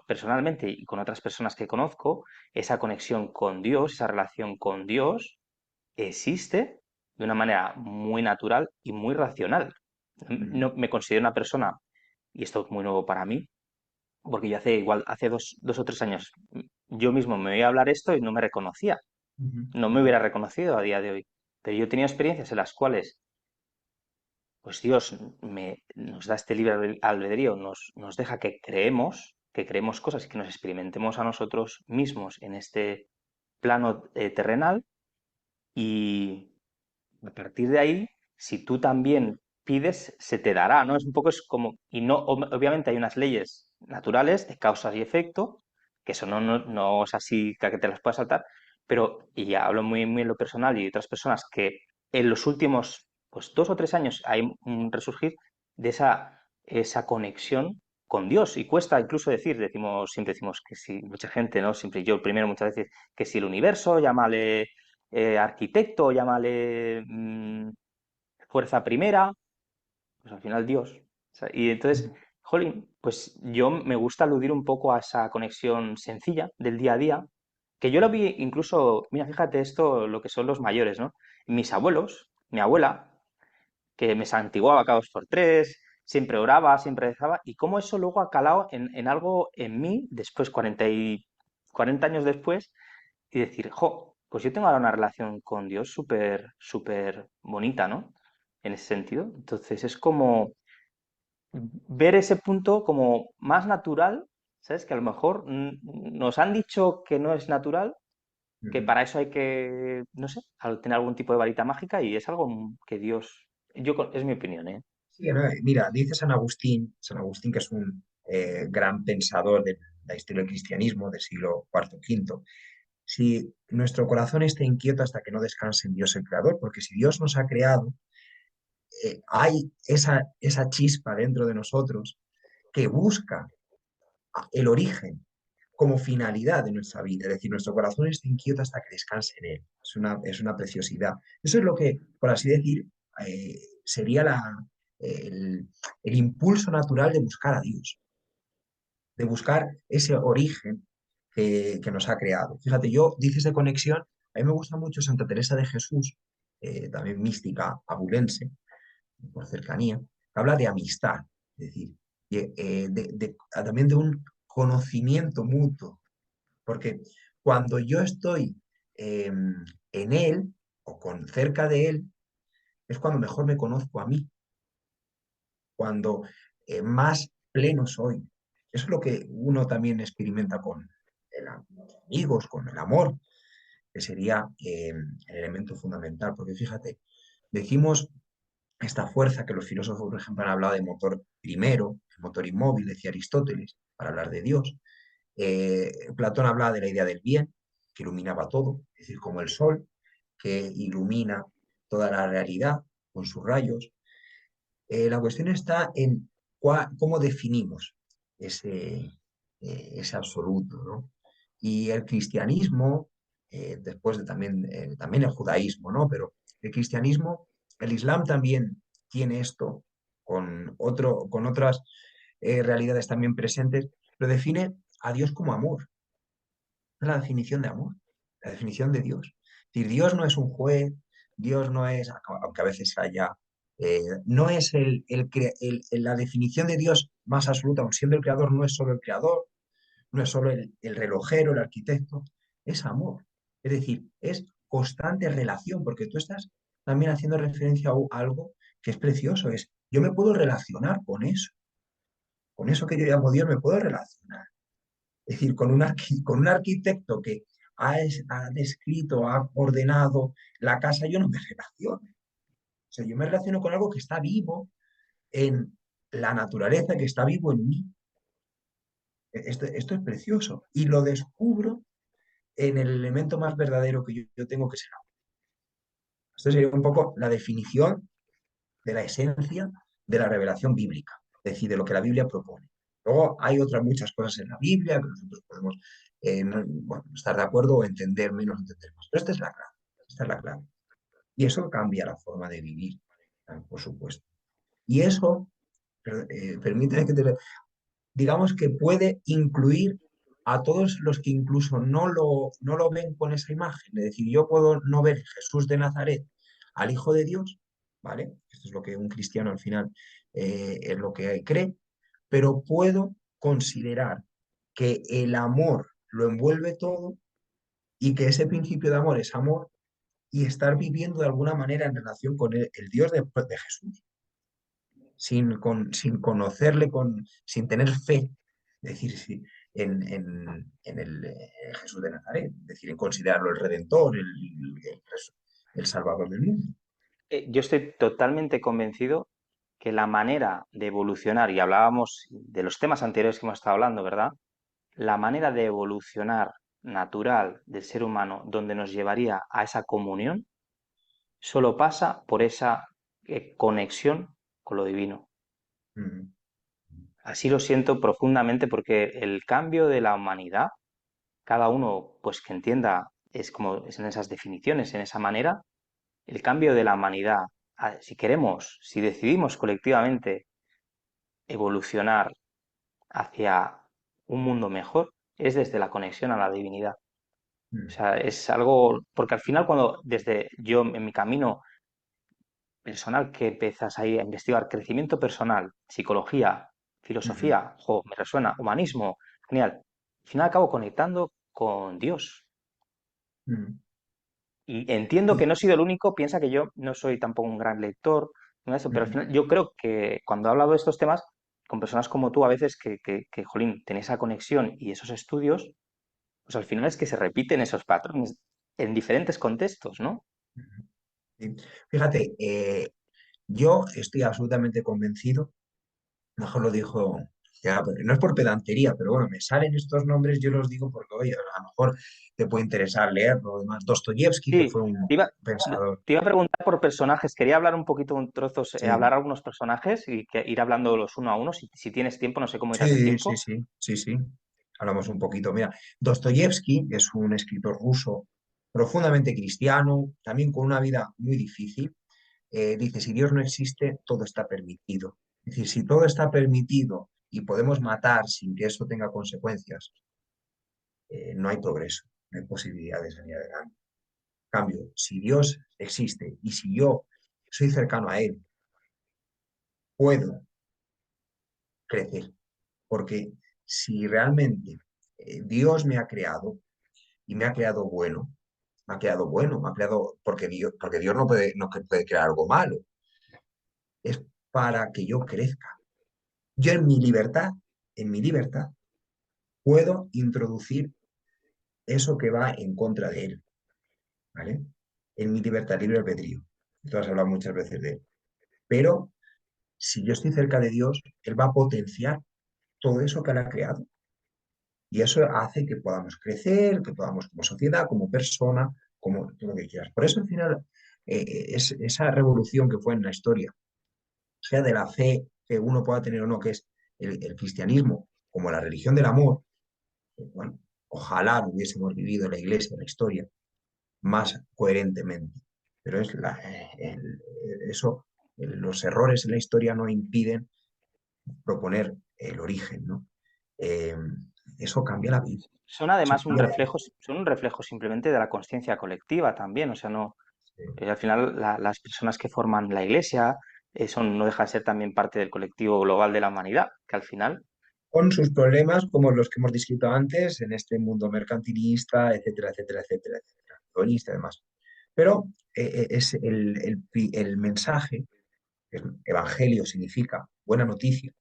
personalmente y con otras personas que conozco, esa conexión con Dios, esa relación con Dios, existe de una manera muy natural y muy racional. Mm. No, me considero una persona, y esto es muy nuevo para mí, porque yo hace 2 o 3 años, yo mismo me voy a hablar esto y no me reconocía, Ujú. no me hubiera reconocido a día de hoy. Pero yo he tenido experiencias en las cuales pues Dios nos da este libre albedrío, nos deja que creemos cosas y que nos experimentemos a nosotros mismos en este plano terrenal y a partir de ahí, si tú también pides, se te dará, ¿no? Es como, y no, obviamente hay unas leyes naturales de causas y efecto, que eso no es así que te las puedas saltar, pero, y ya hablo muy en lo personal y otras personas que en los últimos, pues 2 o 3 años hay un resurgir de esa conexión con Dios y cuesta incluso siempre decimos que si, mucha gente, ¿no? Siempre yo primero muchas veces, que si el universo, llámale arquitecto, llámale fuerza primera, pues al final Dios. Y entonces, jolín, pues yo me gusta aludir un poco a esa conexión sencilla del día a día, que yo lo vi incluso, mira, fíjate esto, lo que son los mayores, ¿no? Mis abuelos, mi abuela, que me santiguaba cada 2 por 3, siempre oraba, siempre rezaba, y cómo eso luego ha calado en algo en mí, después, 40 años después, y decir, jo, pues yo tengo ahora una relación con Dios súper, súper bonita, ¿no? En ese sentido. Entonces es como ver ese punto como más natural, ¿sabes? Que a lo mejor nos han dicho que no es natural, que Ujú. para eso hay que, no sé, tener algún tipo de varita mágica y es algo que Dios, es mi opinión, ¿eh? Sí, ¿no? Mira, dice San Agustín que es un gran pensador de la historia del cristianismo del siglo cuarto quinto. Si nuestro corazón está inquieto hasta que no descanse en Dios el Creador, porque si Dios nos ha creado, hay esa chispa dentro de nosotros que busca el origen como finalidad de nuestra vida. Es decir, nuestro corazón está inquieto hasta que descanse en él. Es una preciosidad. Eso es lo que, por así decir, sería el impulso natural de buscar a Dios, de buscar ese origen que nos ha creado. Fíjate, yo dices de conexión, a mí me gusta mucho Santa Teresa de Jesús, también mística abulense, por cercanía, que habla de amistad, es decir, también de un conocimiento mutuo, porque cuando yo estoy en él o cerca de él, es cuando mejor me conozco a mí, cuando más pleno soy. Eso es lo que uno también experimenta con los amigos, con el amor, que sería el elemento fundamental, porque fíjate, decimos esta fuerza que los filósofos, por ejemplo, han hablado de motor primero, el motor inmóvil, decía Aristóteles, para hablar de Dios. Platón hablaba de la idea del bien, que iluminaba todo, es decir, como el sol, que ilumina toda la realidad con sus rayos. La cuestión está en cómo definimos ese absoluto, ¿no? Y el cristianismo, después de también el judaísmo, ¿no? Pero el cristianismo, el islam también tiene esto con otras realidades también presentes, lo define a Dios como amor. Es la definición de amor, la definición de Dios. Es decir, Dios no es un juez, Dios no es, aunque a veces haya, no es la definición de Dios más absoluta, aun siendo el creador, no es solo el creador, no es solo el relojero, el arquitecto, es amor. Es decir, es constante relación, porque tú estás también haciendo referencia a algo que es precioso, es yo me puedo relacionar con eso que yo llamo Dios, me puedo relacionar. Es decir, con un arquitecto que ha descrito, ha ordenado la casa, yo no me relaciono. O sea, yo me relaciono con algo que está vivo en la naturaleza, que está vivo en mí. Esto es precioso. Y lo descubro en el elemento más verdadero que yo tengo que ser amor. Esto sería un poco la definición de la esencia de la revelación bíblica, es decir, de lo que la Biblia propone. Luego hay otras muchas cosas en la Biblia que nosotros podemos bueno, estar de acuerdo o entender menos, entender más. Pero esta es la clave, esta es la clave. Y eso cambia la forma de vivir, por supuesto. Y eso, permíteme que digamos que puede incluir a todos los que incluso no lo ven con esa imagen. Es decir, yo puedo no ver Jesús de Nazaret al Hijo de Dios, ¿vale? Esto es lo que un cristiano al final es lo que cree, pero puedo considerar que el amor lo envuelve todo y que ese principio de amor es amor y estar viviendo de alguna manera en relación con el Dios de Jesús sin conocerle, sin tener fe, es decir, en el Jesús de Nazaret, es decir, en considerarlo el Redentor, el Salvador del mundo. Yo estoy totalmente convencido que la manera de evolucionar, y hablábamos de los temas anteriores que hemos estado hablando, ¿verdad? La manera de evolucionar natural del ser humano, donde nos llevaría a esa comunión, solo pasa por esa conexión con lo divino. Mm, Así lo siento profundamente porque el cambio de la humanidad, cada uno pues que entienda, es como es en esas definiciones, en esa manera, el cambio de la humanidad, si queremos, si decidimos colectivamente evolucionar hacia un mundo mejor, es desde la conexión a la divinidad. O mm, sea, es algo, porque al final cuando desde yo en mi camino personal que empiezas ahí a investigar, crecimiento personal, psicología, Ujú, filosofía, jo, me resuena, humanismo, genial. Al final acabo conectando con Dios. ujú. Y entiendo que Sí, no he sido el único, piensa que yo no soy tampoco un gran lector, no eso, pero al ujú. final yo creo que cuando he hablado de estos temas con personas como tú, a veces jolín, tenéis esa conexión y esos estudios, pues al final es que se repiten esos patrones en diferentes contextos, ¿no? Sí. Fíjate, yo estoy absolutamente convencido, mejor lo dijo, ya, no es por pedantería, pero bueno, me salen estos nombres, yo los digo porque, oye, a lo mejor te puede interesar leerlo. Además, Dostoyevsky, que Sí, fue un te iba, pensador. te iba a preguntar por personajes, quería hablar un poquito, un trozos, Sí, hablar algunos personajes y ir hablando los uno a uno, si tienes tiempo, no sé cómo irás de sí, sí, tiempo. sí, sí, sí. Hablamos un poquito. Mira, Dostoyevsky es un escritor ruso profundamente cristiano, también con una vida muy difícil. Dice, si Dios no existe, todo está permitido. Es decir, si todo está permitido y podemos matar sin que eso tenga consecuencias, no hay progreso, no hay posibilidad de salir adelante. En cambio, si Dios existe y si yo soy cercano a Él, puedo crecer. Porque si realmente Dios me ha creado y me ha creado bueno, me ha creado porque Dios no puede crear algo malo, es para que yo crezca. Yo en mi libertad, puedo introducir eso que va en contra de Él, ¿vale? En mi libertad, libre albedrío. Esto has hablado muchas veces de Él. Pero si yo estoy cerca de Dios, Él va a potenciar todo eso que Él ha creado. Y eso hace que podamos crecer, que podamos como sociedad, como persona, como todo lo que quieras. Por eso al final es esa revolución que fue en la historia, sea de la fe que uno pueda tener o no, que es el cristianismo, como la religión del amor, bueno, ojalá lo hubiésemos vivido en la iglesia, en la historia, más coherentemente. Pero es eso, los errores en la historia no impiden proponer el origen, ¿no? Eh, eso cambia la vida. Son Eso además un cambia la vida. reflejo, son un reflejo simplemente de la conciencia colectiva también, o sea, no, al final las personas que forman la iglesia son, no dejan de ser también parte del colectivo global de la humanidad, que al final, Con sus problemas como los que hemos descrito antes en este mundo mercantilista, etcétera, etcétera, etcétera, etcétera, hedonista además. Pero es el mensaje, el evangelio significa buena noticia,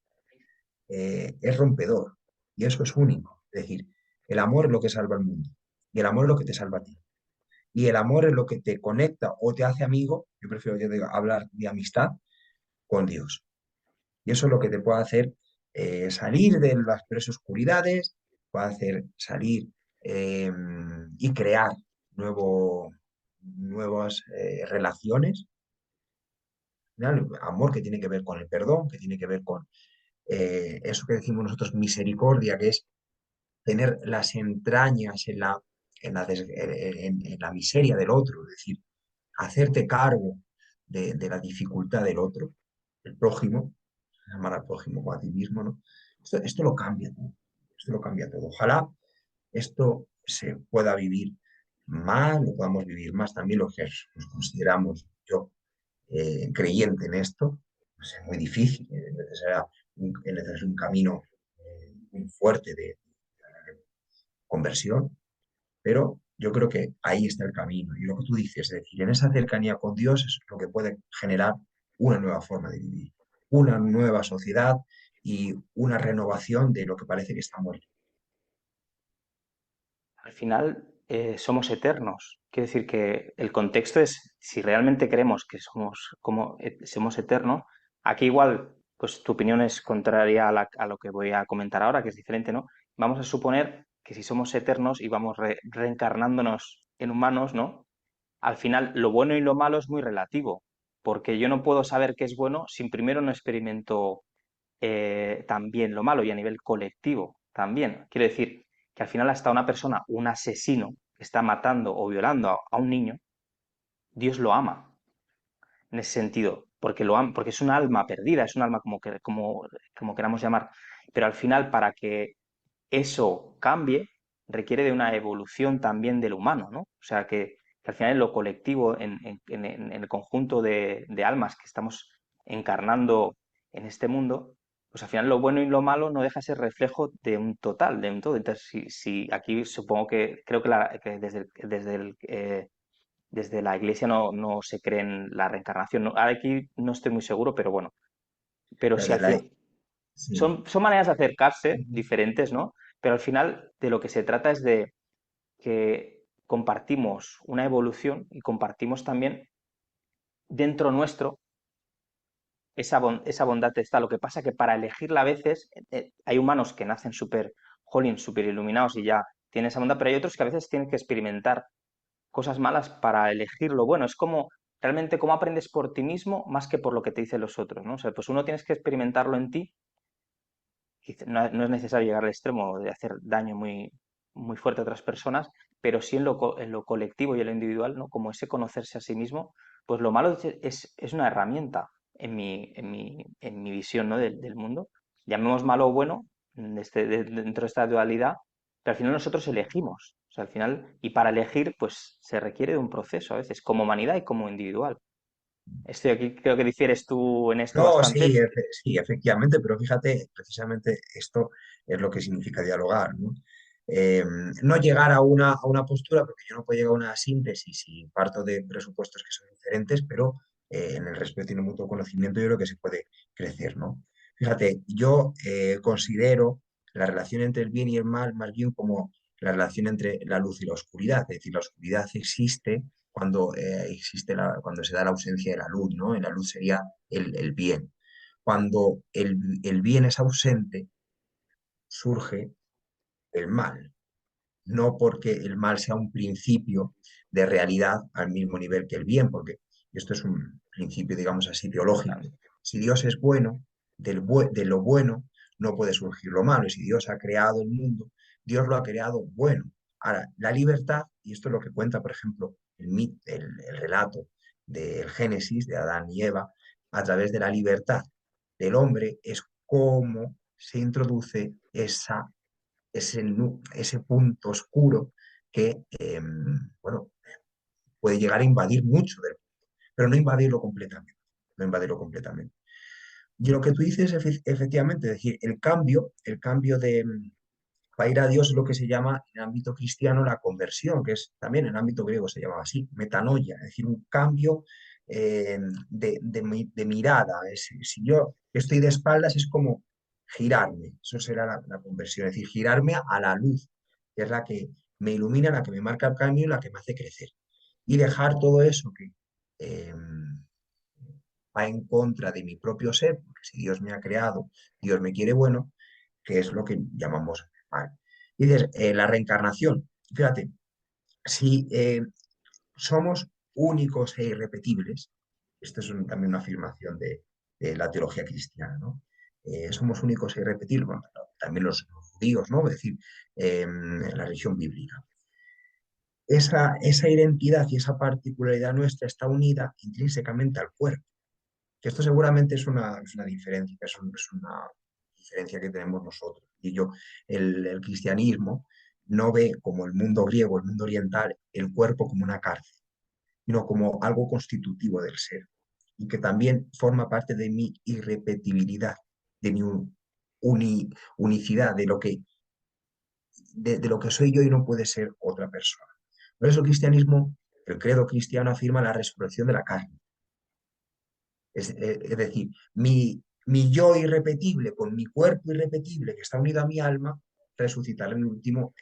es rompedor y eso es único. Es decir, el amor es lo que salva al mundo y el amor es lo que te salva a ti. Y el amor es lo que te conecta o te hace amigo, yo prefiero yo digo, hablar de amistad con Dios. Y eso es lo que te puede hacer salir de las peores oscuridades, puede hacer salir y crear nuevas relaciones. ¿No? Amor que tiene que ver con el perdón, que tiene que ver con eso que decimos nosotros, misericordia, que es tener las entrañas en la miseria del otro, es decir, hacerte cargo de la dificultad del otro, el prójimo, amar al prójimo o a ti mismo, ¿no? Esto lo cambia todo. Esto lo cambia todo. Ojalá esto se pueda vivir más, lo podamos vivir más también los que nos consideramos yo creyente en esto. Pues es muy difícil, es necesario un camino muy fuerte de conversión, pero yo creo que ahí está el camino. Y lo que tú dices, es decir, en esa cercanía con Dios es lo que puede generar una nueva forma de vivir, una nueva sociedad y una renovación de lo que parece que está muerto. al final somos eternos. Quiere decir que el contexto es, si realmente creemos que somos, como, somos eternos, aquí igual, pues tu opinión es contraria a lo que voy a comentar ahora, que es diferente, ¿no? Vamos a suponer que si somos eternos y vamos reencarnándonos en humanos, ¿no? Al final lo bueno y lo malo es muy relativo, porque yo no puedo saber qué es bueno si primero no experimento también lo malo y a nivel colectivo también. Quiero decir que al final hasta una persona, un asesino que está matando o violando a un niño, Dios lo ama en ese sentido, porque lo ama, porque es un alma perdida, es un alma como queramos llamar, pero al final para que eso cambie requiere de una evolución también del humano, ¿no? O sea, que que al final en lo colectivo, en el conjunto de almas que estamos encarnando en este mundo, pues al final lo bueno y lo malo no deja de ser reflejo de un total, de un todo. Entonces, si aquí supongo que, creo que, que desde la Iglesia no se cree en la reencarnación. Aquí no estoy muy seguro, pero bueno. Pero si Fíjate, sí, son maneras de acercarse diferentes, ¿no? Pero al final de lo que se trata es de que compartimos una evolución y compartimos también dentro nuestro esa bondad está. Lo que pasa que para elegirla a veces hay humanos que nacen súper, jolín, súper iluminados y ya tienen esa bondad, pero hay otros que a veces tienen que experimentar cosas malas para elegir lo bueno. Es como realmente cómo aprendes por ti mismo más que por lo que te dicen los otros, ¿no? O sea, pues uno tienes que experimentarlo en ti. No es necesario llegar al extremo de hacer daño muy fuerte a otras personas, pero sí en lo colectivo y en lo individual, ¿no? Como ese conocerse a sí mismo, pues lo malo es una herramienta en mi visión, ¿no? Del mundo. Llamemos malo o bueno dentro de esta dualidad, pero al final nosotros elegimos. O sea, al final, y para elegir, pues se requiere de un proceso a veces, como humanidad y como individual. Estoy aquí, creo que difieres tú en esto no, bastante. sí, sí, efectivamente, pero fíjate, precisamente esto es lo que significa dialogar, ¿no? Eh, no llegar a una postura, porque yo no puedo llegar a una síntesis y parto de presupuestos que son diferentes, pero en el respeto y en el mutuo conocimiento yo creo que se puede crecer, ¿no? Fíjate, yo considero la relación entre el bien y el mal más bien como la relación entre la luz y la oscuridad, es decir, la oscuridad existe cuando, cuando se da la ausencia de la luz, ¿no? Y la luz sería el bien. Cuando el bien es ausente, surge el mal, no porque el mal sea un principio de realidad al mismo nivel que el bien, porque esto es un principio, digamos así, teológico. Si Dios es bueno, de lo bueno no puede surgir lo malo. Y si Dios ha creado el mundo, Dios lo ha creado bueno. Ahora, la libertad, y esto es lo que cuenta, por ejemplo, el relato del Génesis, de Adán y Eva, a través de la libertad del hombre, es cómo se introduce ese punto oscuro que, bueno, puede llegar a invadir mucho, pero no invadirlo completamente. No invadirlo completamente. Y lo que tú dices, efectivamente, es decir, el cambio para ir a Dios es lo que se llama en el ámbito cristiano la conversión, que es también en el ámbito griego se llamaba así, metanoia, es decir, un cambio de mirada. Si yo estoy de espaldas es como girarme, eso será la conversión, es decir, girarme a la luz, que es la que me ilumina, la que me marca el camino, la que me hace crecer. Y dejar todo eso que eh, va en contra de mi propio ser, porque si Dios me ha creado, Dios me quiere bueno, que es lo que llamamos mal. Y dices, la reencarnación. Fíjate, si somos únicos e irrepetibles, esto es también una afirmación de la teología cristiana, ¿no? Somos únicos e irrepetibles, bueno, también los judíos, ¿no? Es decir, la religión bíblica. Esa identidad y esa particularidad nuestra está unida intrínsecamente al cuerpo, que esto seguramente es una diferencia, es una diferencia que tenemos nosotros. Y yo, el cristianismo no ve como el mundo griego, el mundo oriental, el cuerpo como una cárcel, sino como algo constitutivo del ser y que también forma parte de mi irrepetibilidad, de mi unicidad, de lo que soy yo y no puede ser otra persona. Por eso el cristianismo, el credo cristiano afirma la resurrección de la carne. Es decir, mi yo irrepetible con mi cuerpo irrepetible que está unido a mi alma, resucitará en el último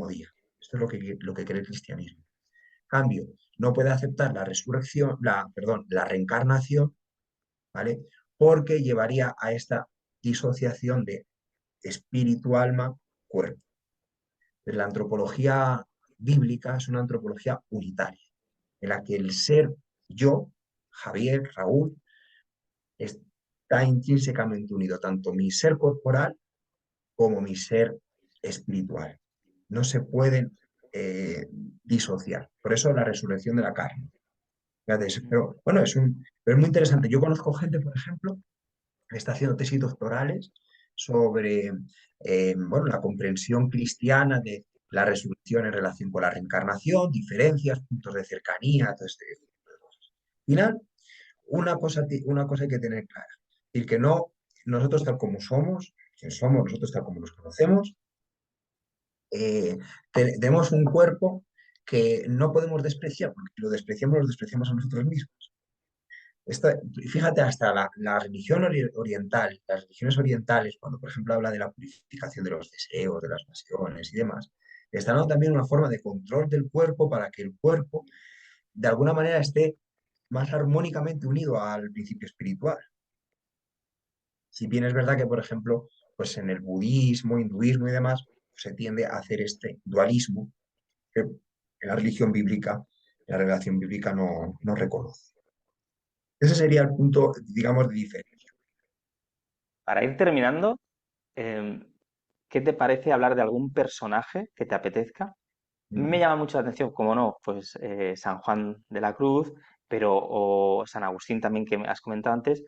día. Esto es lo que cree el cristianismo. Cambio, no puede aceptar la resurrección, perdón, la reencarnación, ¿vale? Porque llevaría a esta disociación de espíritu, alma, cuerpo. La antropología bíblica es una antropología unitaria, en la que el ser yo, Javier, Raúl, está intrínsecamente unido, tanto mi ser corporal como mi ser espiritual. No se pueden disociar. Por eso la resurrección de la carne. Pero bueno, pero es muy interesante. Yo conozco gente, por ejemplo, que está haciendo tesis doctorales sobre bueno, la comprensión cristiana de la resurrección en relación con la reencarnación, diferencias, puntos de cercanía, todo este tipo de cosas. Al final, una cosa hay que tener clara, es decir, que no, nosotros tal como somos, quien somos, nosotros tal como nos conocemos, eh, tenemos un cuerpo que no podemos despreciar, porque si lo despreciamos a nosotros mismos. Fíjate, hasta la religión oriental, las religiones orientales, cuando por ejemplo habla de la purificación de los deseos, de las pasiones y demás, están dando también una forma de control del cuerpo para que el cuerpo de alguna manera esté más armónicamente unido al principio espiritual. Si bien es verdad que, por ejemplo, pues en el budismo, hinduismo y demás, se tiende a hacer este dualismo que en la religión bíblica, la revelación bíblica no reconoce. Ese sería el punto, digamos, de diferencia. Para ir terminando, em, ¿qué te parece hablar de algún personaje que te apetezca? A mí me Mm. llama mucho la atención, como no, pues San Juan de la Cruz, pero o San Agustín también que me has comentado antes.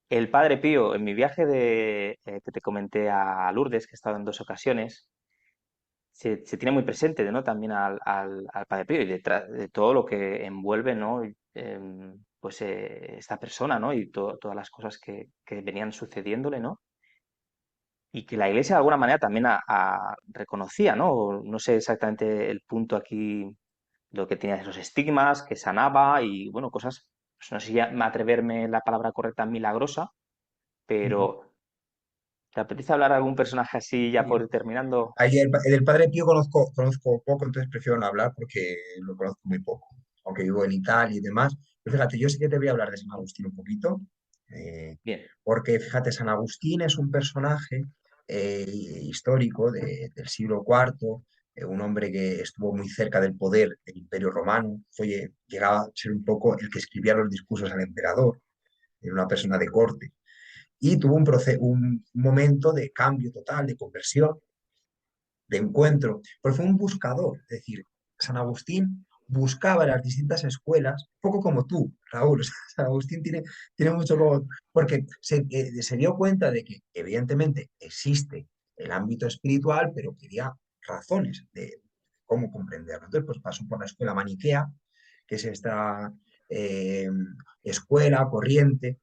El Padre Pío, en mi viaje que te comenté a Lourdes, que he estado en 2 ocasiones, se tiene muy presente, ¿no? También al Padre Pío y detrás de todo lo que envuelve, ¿no? Pues esta persona, ¿no? Y todas las cosas que venían sucediéndole, ¿no? Y que la Iglesia de alguna manera también reconocía, ¿no? No sé exactamente el punto aquí, lo que tenía esos estigmas, que sanaba y, bueno, cosas, pues no sé si me atreverme la palabra correcta, milagrosa, Ujú. pero ¿te apetece hablar de algún personaje así ya por Sí. ir terminando? Ahí del Padre Pío conozco poco, entonces prefiero no hablar porque lo conozco muy poco, aunque vivo en Italia y demás. Pero fíjate, yo sí que te voy a hablar de San Agustín un poquito, eh, Bien. porque fíjate, San Agustín es un personaje histórico del siglo IV, un hombre que estuvo muy cerca del poder del Imperio Romano, llegaba a ser un poco el que escribía los discursos al emperador, era una persona de corte, y tuvo un momento de cambio total, de conversión de encuentro, pero fue un buscador, es decir, San Agustín buscaba en las distintas escuelas, poco como tú, Raúl. O sea, San Agustín tiene mucho como, porque se dio cuenta de que evidentemente existe el ámbito espiritual, pero quería razones de cómo comprenderlo. Entonces, pues pasó por la escuela maniquea, que es esta eh, escuela corriente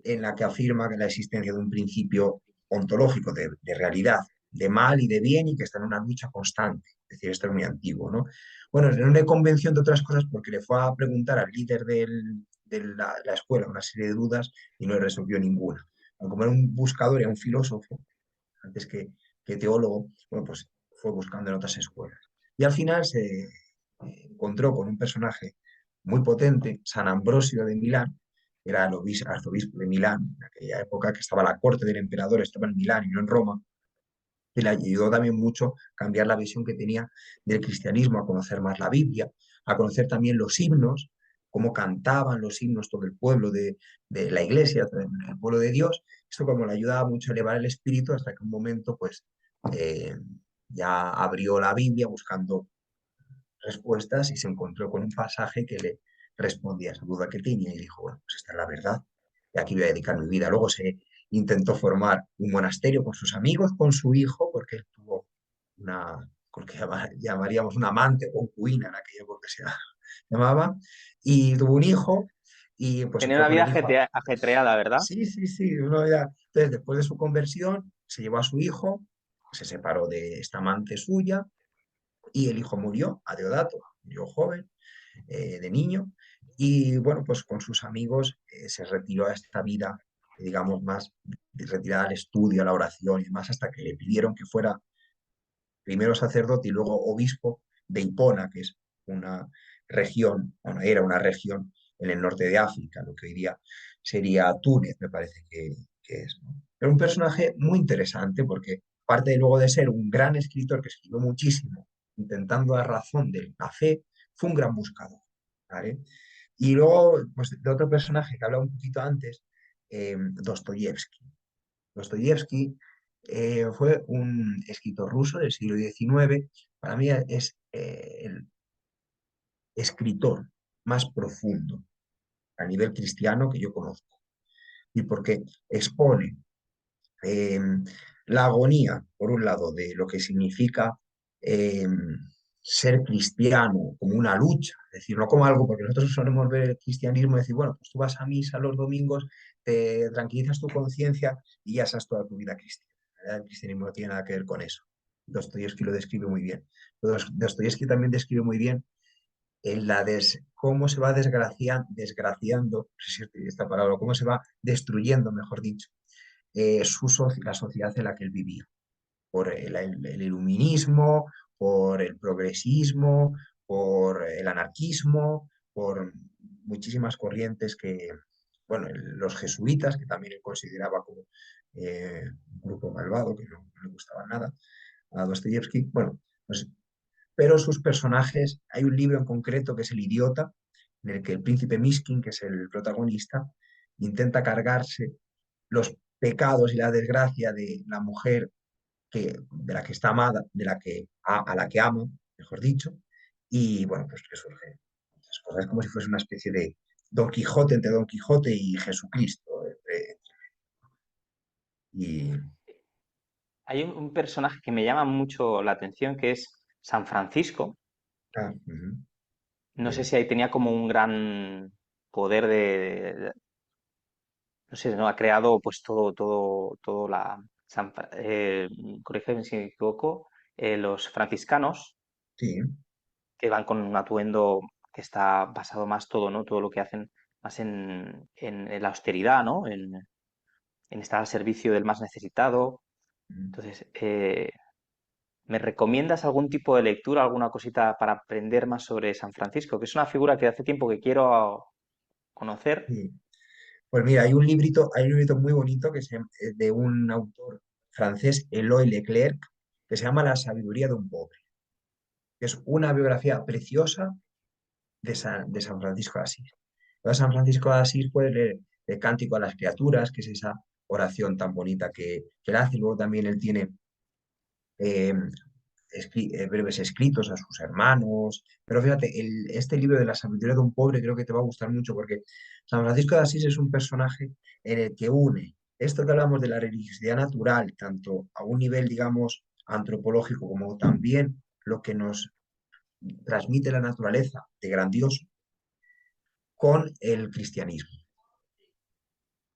en la que afirma que la existencia de un principio ontológico de realidad de mal y de bien y que está en una lucha constante. Es decir, esto es muy antiguo, ¿no? Bueno, no le convenció, entre otras cosas, porque le fue a preguntar al líder de la escuela una serie de dudas y no le resolvió ninguna. Como era un buscador, era un filósofo, antes que teólogo, bueno, pues fue buscando en otras escuelas. Y al final se encontró con un personaje muy potente, San Ambrosio de Milán, era el arzobispo de Milán, en aquella época que estaba a la corte del emperador, estaba en Milán y no en Roma, que le ayudó también mucho a cambiar la visión que tenía del cristianismo, a conocer más la Biblia, a conocer también los himnos, cómo cantaban los himnos todo el pueblo de la iglesia, el pueblo de Dios. Esto como le ayudaba mucho a elevar el espíritu hasta que un momento pues eh, ya abrió la Biblia buscando respuestas y se encontró con un pasaje que le respondía a esa duda que tenía y dijo, bueno, pues esta es la verdad y aquí voy a dedicar mi vida. Luego se intentó formar un monasterio con sus amigos, con su hijo, porque él tuvo lo que llamaríamos una amante o concubina en aquella época se llamaba, y tuvo un hijo y pues se Tenía fue una con vida el hijo. ajetreada, ¿verdad? Sí, sí, sí. Uno ya... Entonces, después de su conversión, se llevó a su hijo, se separó de esta amante suya y el hijo murió a Deodato, murió joven, de niño, y bueno, pues con sus amigos se retiró a esta vida, digamos, más retirada al estudio, a la oración y demás, hasta que le pidieron que fuera primero sacerdote y luego obispo de Hipona, que es una región, bueno, era una región en el norte de África, lo que hoy día sería Túnez, me parece que es, ¿no? Era un personaje muy interesante porque parte de luego de ser un gran escritor que escribió muchísimo, intentando dar razón de la fe, fue un gran buscador, ¿vale? Y luego, pues, de otro personaje que hablaba un poquito antes, Dostoyevsky. Dostoyevsky fue un escritor ruso del siglo XIX. Para mí es el escritor más profundo a nivel cristiano que yo conozco. Y porque expone eh, la agonía, por un lado, de lo que significa eh, ser cristiano como una lucha, es decir, no como algo, porque nosotros solemos ver el cristianismo y decir, bueno, pues tú vas a misa los domingos, te tranquilizas tu conciencia y ya sabes toda tu vida cristiana. El cristianismo no tiene nada que ver con eso. Dostoyevsky lo describe muy bien. Dostoyevsky también describe muy bien en cómo se va desgraciando, no sé si esta palabra, cómo se va destruyendo, mejor dicho, la sociedad en la que él vivía por el iluminismo, por el progresismo, por el anarquismo, por muchísimas corrientes que, bueno, los jesuitas, que también él consideraba como un grupo malvado, que no le gustaba nada a Dostoyevsky, bueno, pues, pero sus personajes, hay un libro en concreto que es El idiota, en el que el príncipe Miskin, que es el protagonista, intenta cargarse los pecados y la desgracia de la mujer de la que está amada, a la que ama, mejor dicho, y bueno, pues que surgen muchas cosas, como si fuese una especie de Don Quijote entre Don Quijote y Jesucristo. Y, Hay un personaje que me llama mucho la atención que es San Francisco. ujú, No sé bien, si ahí tenía como un gran poder no sé, ¿no? Ha creado pues todo corrígeme si me equivoco, los franciscanos sí, que van con un atuendo que está basado más todo, ¿no? Todo lo que hacen más en la austeridad, ¿no? En estar al servicio del más necesitado. ujú, Entonces, ¿me recomiendas algún tipo de lectura, alguna cosita para aprender más sobre San Francisco? Que es una figura que hace tiempo que quiero conocer. sí. Pues mira, hay un librito muy bonito de un autor francés, Eloy Leclerc, que se llama La sabiduría de un pobre, que es una biografía preciosa de San Francisco de Asís. Pero San Francisco de Asís puede leer el Cántico a las Criaturas, que es esa oración tan bonita que él hace. Luego también él tiene eh, breves escritos a sus hermanos. Pero fíjate, este libro de la sabiduría de un pobre creo que te va a gustar mucho porque San Francisco de Asís es un personaje en el que une esto que hablamos de la religiosidad natural, tanto a un nivel, digamos, antropológico como también lo que nos transmite la naturaleza de grandioso con el cristianismo.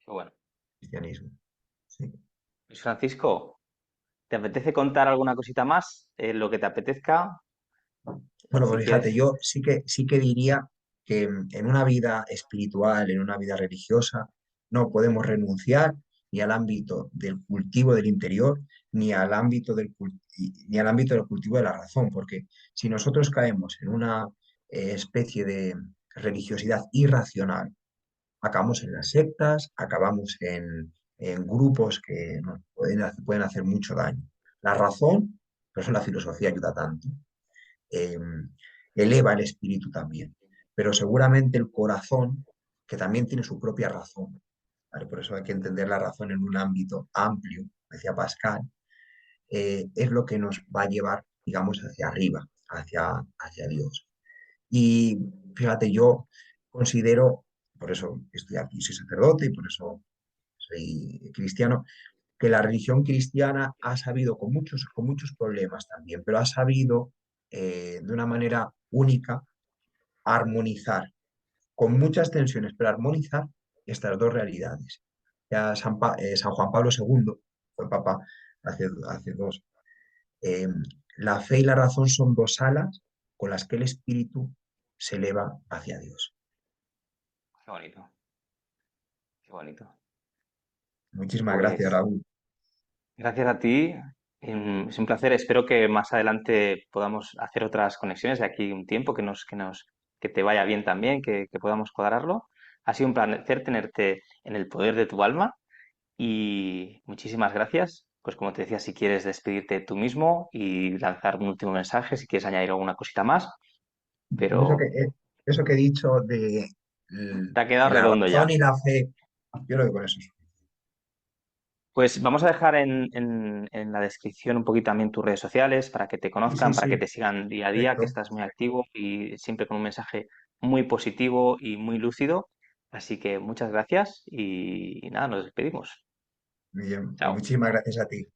Qué bueno. Cristianismo, sí. Luis Francisco, ¿te apetece contar alguna cosita más? Lo que te apetezca, Bueno, si pues fíjate, quieres. yo sí que diría que en una vida espiritual, en una vida religiosa, no podemos renunciar ni al ámbito del cultivo del interior, ni al ámbito del cultivo de la razón, porque si nosotros caemos en una especie de religiosidad irracional, acabamos en las sectas, acabamos en grupos que nos pueden hacer mucho daño. La razón, por eso la filosofía ayuda tanto, eh, eleva el espíritu también, pero seguramente el corazón, que también tiene su propia razón, ¿vale? Por eso hay que entender la razón en un ámbito amplio, decía Pascal, es lo que nos va a llevar, digamos, hacia arriba, hacia Dios. Y fíjate, yo considero, por eso estoy aquí, soy sacerdote y por eso soy cristiano, que la religión cristiana ha sabido, con muchos problemas también, pero ha sabido de una manera única armonizar, con muchas tensiones, pero armonizar estas dos realidades. Ya San Juan Pablo II fue papa hace dos. eh, la fe y la razón son dos alas con las que el espíritu se eleva hacia Dios. Qué bonito, qué bonito. Muchísimas gracias, Pues Raúl. gracias a ti. Es un placer. Espero que más adelante podamos hacer otras conexiones de aquí un tiempo, que te vaya bien también, que podamos cuadrarlo. Ha sido un placer tenerte en el poder de tu alma y muchísimas gracias. Pues como te decía, si quieres despedirte tú mismo y lanzar un último mensaje, si quieres añadir alguna cosita más, Pues pero eso que he dicho de te ha quedado la redondo ya. razón y la fe, yo creo que con eso es. Pues vamos a dejar en la descripción un poquito también tus redes sociales para que te Sí, sí, conozcan, para que sí, te sigan día a día, que perfecto. estás muy activo y siempre con un mensaje muy positivo y muy lúcido. Así que muchas gracias y nada, nos despedimos. Muy bien, pues Chao. muchísimas gracias a ti.